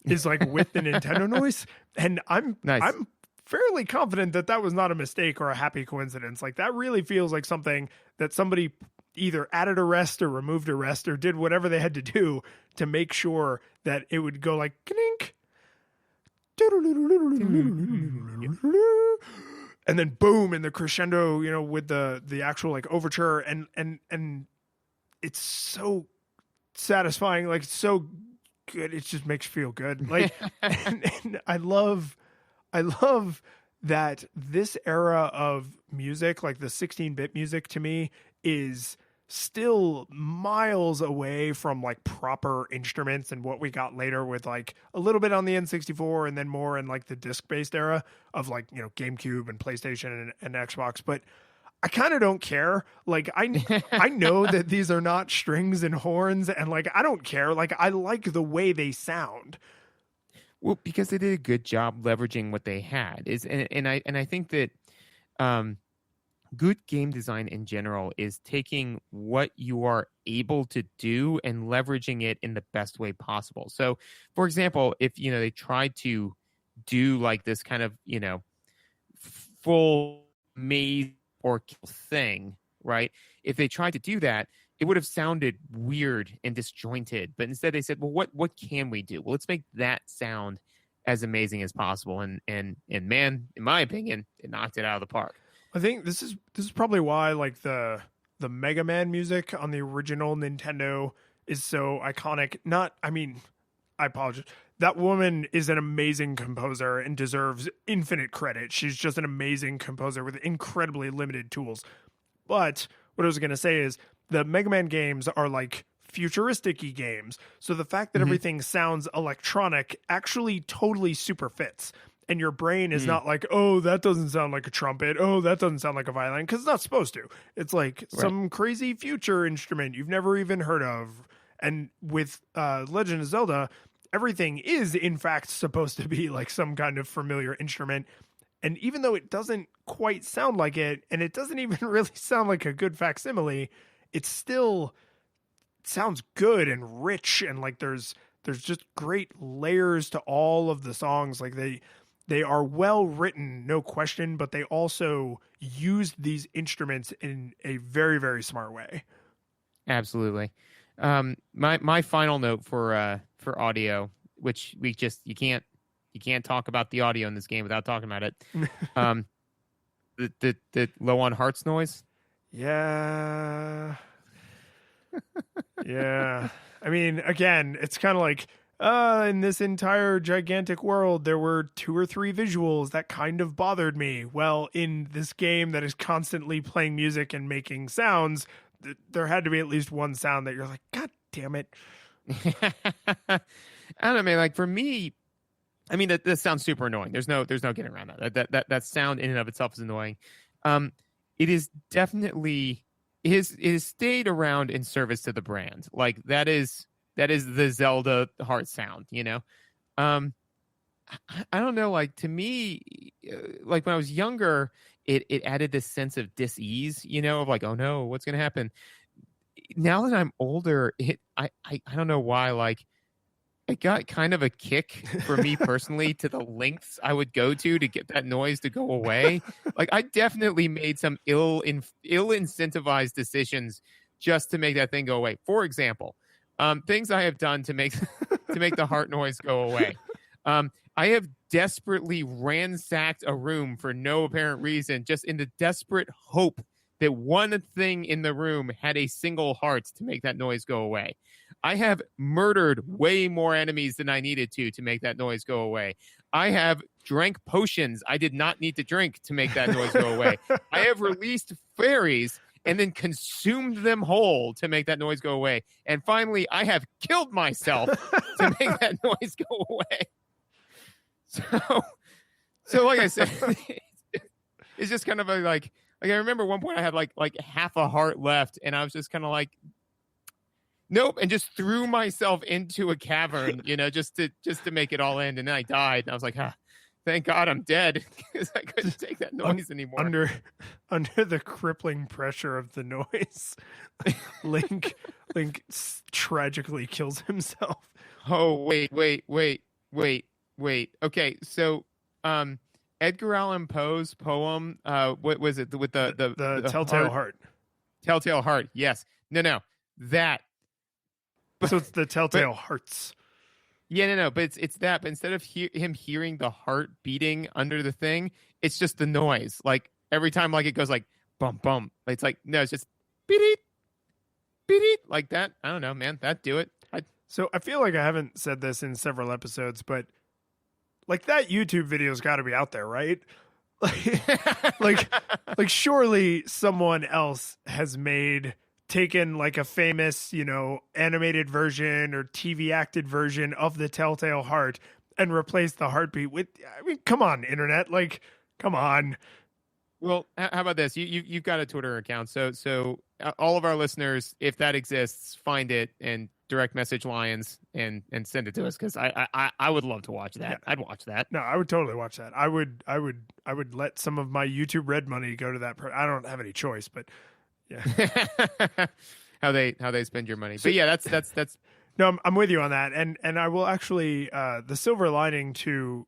is like with the Nintendo noise, and I'm fairly confident that was not a mistake or a happy coincidence. Like, that really feels like something that somebody either added a rest or removed a rest or did whatever they had to do to make sure that it would go like clink, and then boom in the crescendo, with the actual like overture, and it's so satisfying, like it's so good, it just makes you feel good. Like, and I love that this era of music, like the 16-bit music, to me is still miles away from like proper instruments and what we got later with like a little bit on the N64 and then more in like the disc-based era of like, GameCube and PlayStation and Xbox. But I kind of don't care. Like, I know that these are not strings and horns, and like, I don't care. Like, I like the way they sound. Well, because they did a good job leveraging what they had. And I think that good game design in general is taking what you are able to do and leveraging it in the best way possible. So, for example, if they tried to do like this kind of full maze or thing, right? If they tried to do that, it would have sounded weird and disjointed. But instead they said, well, what can we do? Well, let's make that sound as amazing as possible. And man, in my opinion, it knocked it out of the park. I think this is probably why like the Mega Man music on the original Nintendo is so iconic. I apologize. That woman is an amazing composer and deserves infinite credit. She's just an amazing composer with incredibly limited tools. But what I was going to say is the Mega Man games are like futuristic-y games. So the fact that everything sounds electronic actually totally super fits. And your brain is not like, oh, that doesn't sound like a trumpet. Oh, that doesn't sound like a violin, because it's not supposed to. It's like some crazy future instrument you've never even heard of. And with Legend of Zelda, everything is, in fact, supposed to be like some kind of familiar instrument. And even though it doesn't quite sound like it, and it doesn't even really sound like a good facsimile, it still sounds good and rich. And like there's just great layers to all of the songs. Like they are well written, no question, but they also used these instruments in a very, very smart way. Absolutely. My final note for audio, which you can't talk about the audio in this game without talking about it. The low on hearts noise. Yeah. Yeah. I mean, again, it's kind of like, in this entire gigantic world, there were 2 or 3 visuals that kind of bothered me. Well, in this game that is constantly playing music and making sounds, there had to be at least one sound that you're like, God damn it. I don't know, man. Like, for me, I mean, that sounds super annoying. There's no getting around that. That sound in and of itself is annoying. It is definitely it has stayed around in service to the brand. Like that is the Zelda heart sound, you know. I don't know. Like to me, like when I was younger, it added this sense of dis-ease, you know, of like, oh no, what's gonna happen? Now that I'm older, I don't know why. Like it got kind of a kick for me personally to the lengths I would go to get that noise to go away. Like I definitely made some ill incentivized decisions just to make that thing go away. For example, things I have done to make the heart noise go away. I have desperately ransacked a room for no apparent reason, just in the desperate hope that one thing in the room had a single heart to make that noise go away. I have murdered way more enemies than I needed to make that noise go away. I have drank potions I did not need to drink to make that noise go away. I have released fairies and then consumed them whole to make that noise go away. And finally, I have killed myself to make that noise go away. So like I said, it's just kind of like I remember one point I had like half a heart left, and I was just kind of like, nope, and just threw myself into a cavern, you know, just to make it all end, and then I died, and I was like, thank God I'm dead because I couldn't take that noise anymore. Under the crippling pressure of the noise, Link tragically kills himself. Oh wait. Okay, so Edgar Allan Poe's poem, what was it with the Telltale Heart? Telltale Heart, yes. No, that. So it's the Telltale Hearts. Yeah, no, but it's that. But instead of him hearing the heart beating under the thing, it's just the noise. Like every time, like it goes like bum bum. It's like no, it's just beat it like that. I don't know, man. That do it. So I feel like I haven't said this in several episodes, but like that YouTube video's got to be out there, right? Like surely someone else has taken like a famous, you know, animated version or TV acted version of the Telltale Heart and replaced the heartbeat with, I mean, come on, internet, like, come on. Well, how about this? You've got a Twitter account, so all of our listeners, if that exists, find it and direct message Lions and send it to us because I would love to watch that. Yeah. I'd watch that. No, I would totally watch that. I would let some of my YouTube Red money go to that. I don't have any choice, but yeah, how they spend your money. But yeah, that's. No, I'm with you on that, and I will actually the silver lining to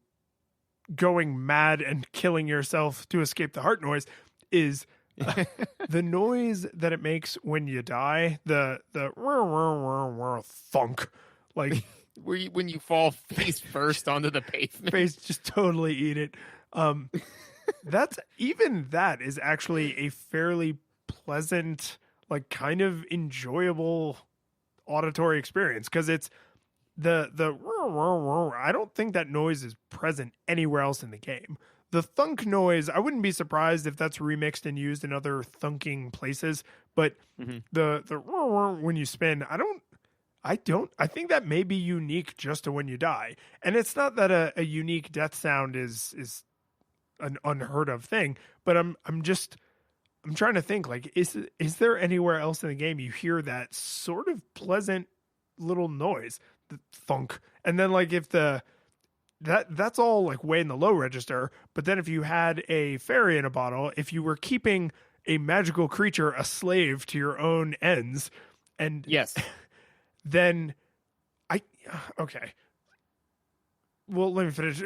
going mad and killing yourself to escape the heart noise is the noise that it makes when you die, the thunk, like when you fall face first onto the pavement. Face just totally eat it. That is actually a fairly pleasant, like kind of enjoyable auditory experience because it's the I don't think that noise is present anywhere else in the game. The thunk noise, I wouldn't be surprised if that's remixed and used in other thunking places, but the when you spin, I think that may be unique just to when you die. And it's not that a unique death sound is an unheard of thing, but I'm trying to think, like, is there anywhere else in the game you hear that sort of pleasant little noise, the thunk, and then like if that's all like way in the low register, but then if you had a fairy in a bottle, if you were keeping a magical creature a slave to your own ends, and yes, then okay. Well, let me finish.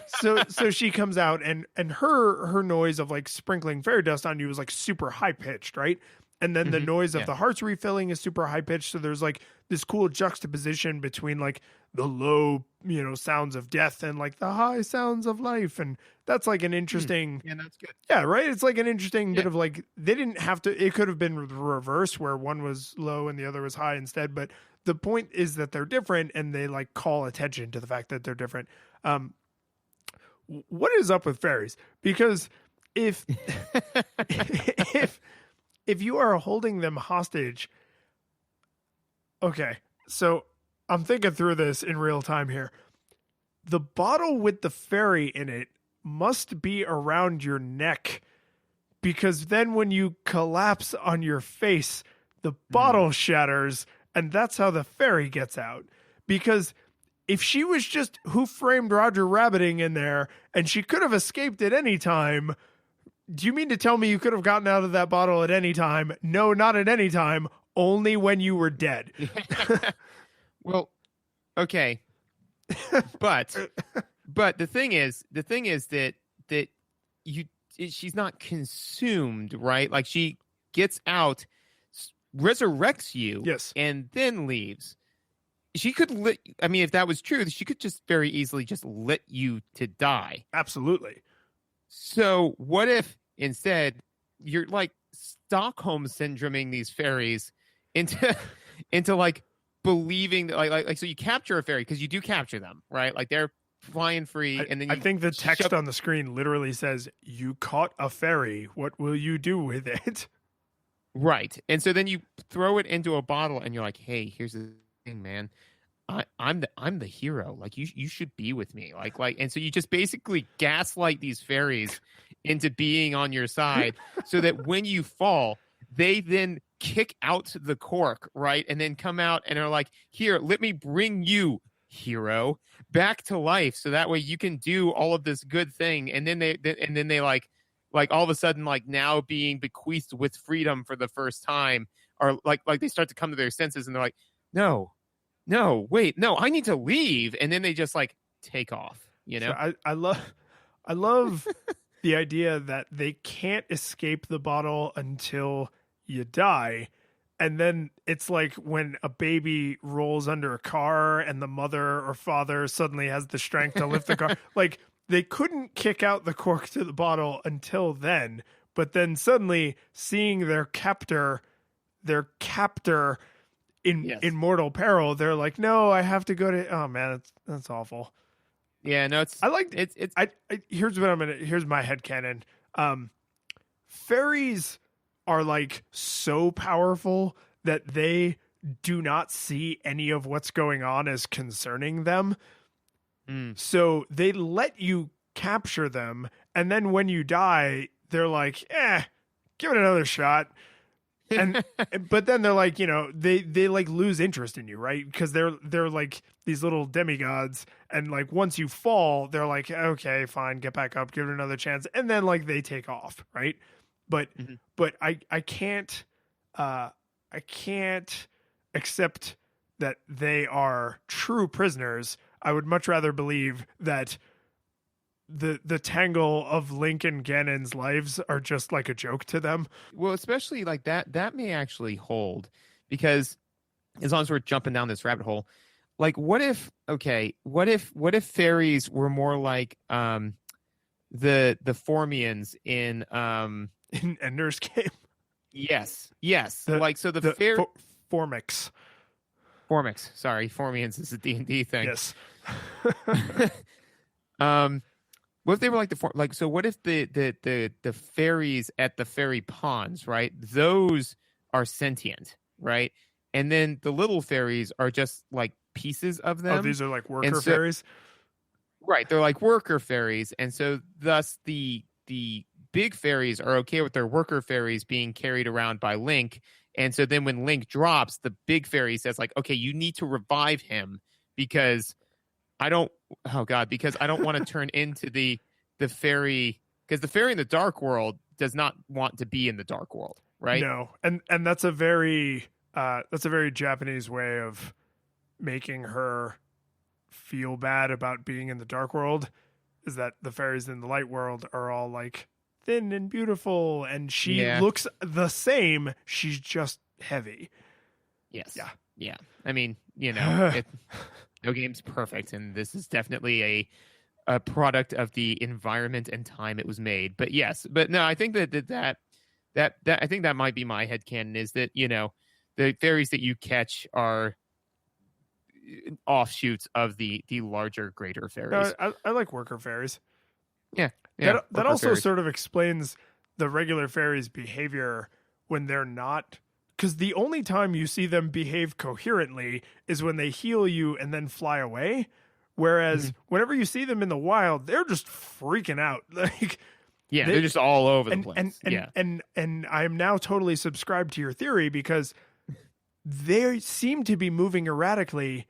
So she comes out and her noise of like sprinkling fairy dust on you is like super high pitched, right? And then the noise of the hearts refilling is super high pitched. So there's like this cool juxtaposition between like the low, you know, sounds of death and like the high sounds of life. And that's like an interesting. Yeah, that's good. Yeah, right. It's like an interesting bit of like, they didn't have to, it could have been reversed where one was low and the other was high instead. But the point is that they're different and they like call attention to the fact that they're different. What is up with fairies? Because if you are holding them hostage, okay, so I'm thinking through this in real time here. The bottle with the fairy in it must be around your neck, because then when you collapse on your face, the bottle shatters, and that's how the fairy gets out. Because if she was just Who Framed Roger Rabbiting in there and she could have escaped at any time, do you mean to tell me you could have gotten out of that bottle at any time? No, not at any time, only when you were dead. Well, okay. But the thing is that she's not consumed, right? Like, she gets out, resurrects you, yes, and then leaves. She could if that was true, she could just very easily just let you to die. Absolutely. So what if instead you're like Stockholm syndroming these fairies into like believing that like so you capture a fairy, because you do capture them, right? Like, they're flying free, and then I think the text on the screen literally says, "You caught a fairy. What will you do with it?" Right. And so then you throw it into a bottle, and you're like, "Hey, here's the thing, man. I'm the hero. Like, you should be with me." Like, and so you just basically gaslight these fairies into being on your side, so that when you fall, they then kick out the cork, right? And then come out and are like, "Here, let me bring you, hero, back to life, so that way you can do all of this good thing." And then they like all of a sudden, like, now being bequeathed with freedom for the first time, are like they start to come to their senses, and they're like, no, wait, no, I need to leave. And then they just like take off, So I love the idea that they can't escape the bottle until you die. And then it's like when a baby rolls under a car and the mother or father suddenly has the strength to lift the car. Like, they couldn't kick out the cork to the bottle until then. But then suddenly seeing their captor in mortal peril, they're like, "No, I have to go to." Oh man, that's awful. Yeah, no, it's. I like it. Here's my headcanon. Fairies are like so powerful that they do not see any of what's going on as concerning them. So they let you capture them, and then when you die, they're like, give it another shot. And but then they're like, they like lose interest in you, right? Because they're like these little demigods, and like once you fall, they're like, okay, fine, get back up, give it another chance, and then like they take off, right? But I can't accept that they are true prisoners. I would much rather believe that the tangle of Link and Ganon's lives are just like a joke to them. Well, especially like that may actually hold, because as long as we're jumping down this rabbit hole, like what if fairies were more like the Formians in Ender's Game? Yes. The fairy Formics. Sorry, Formians is a D&D thing. Yes. What if they were like so what if the fairies at the fairy ponds, right? Those are sentient, right? And then the little fairies are just like pieces of them. Oh, these are like worker fairies? Right, they're like worker fairies. And so thus the big fairies are okay with their worker fairies being carried around by Link. And so then when Link drops, the big fairy says like, okay, you need to revive him because I don't want to turn into the fairy, because the fairy in the dark world does not want to be in the dark world, right? No. And that's a very Japanese way of making her feel bad about being in the dark world, is that the fairies in the light world are all like thin and beautiful, and she looks the same. She's just heavy. Yes. Yeah. I mean, no game's perfect, and this is definitely a product of the environment and time it was made. But yes, but no, I think that I think that might be my headcanon, is that the fairies that you catch are offshoots of the larger, greater fairies. I like worker fairies. Yeah. That also fairies sort of explains the regular fairies' behavior when they're not. Because the only time you see them behave coherently is when they heal you and then fly away, Whereas whenever you see them in the wild, they're just freaking out. Like, they're just all over the place. And I am now totally subscribed to your theory because they seem to be moving erratically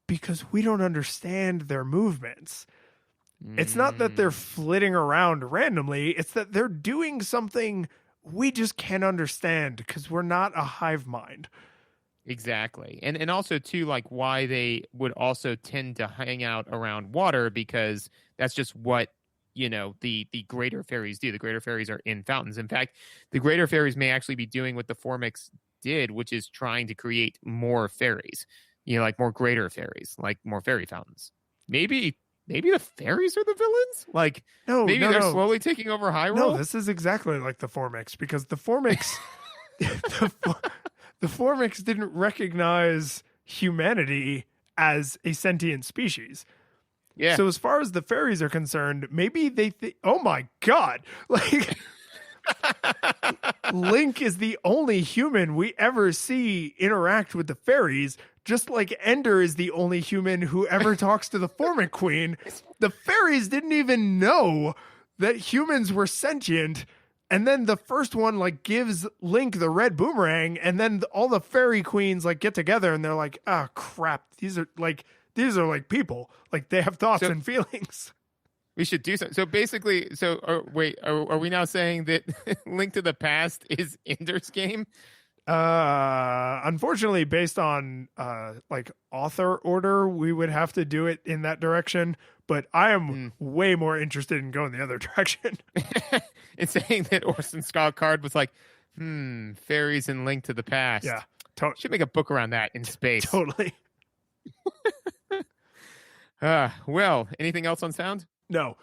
because we don't understand their movements. It's not that they're flitting around randomly. It's that they're doing something we just can't understand because we're not a hive mind. Exactly. And also, too, like why they would also tend to hang out around water, because that's just what, the greater fairies do. The greater fairies are in fountains. In fact, the greater fairies may actually be doing what the Formix did, which is trying to create more fairies, like more greater fairies, like more fairy fountains. Maybe the fairies are the villains? Like, maybe they're slowly taking over Hyrule? No, this is exactly like the Formix, because the Formix... the Formix didn't recognize humanity as a sentient species. Yeah. So as far as the fairies are concerned, maybe they oh my God, like Link is the only human we ever see interact with the fairies, just like Ender is the only human who ever talks to the Formic Queen. The fairies didn't even know that humans were sentient. And then the first one like gives Link the red boomerang, and then all the fairy queens like get together and they're like, "Ah, crap! These are like people. Like they have thoughts and feelings." We should do something. So basically, are we now saying that Link to the Past is Ender's Game? Unfortunately, based on like author order, we would have to do it in that direction. But I am way more interested in going the other direction. It's saying that Orson Scott Card was like, fairies and Link to the Past. Yeah. Should make a book around that in space. Totally. Well, anything else on sound? No.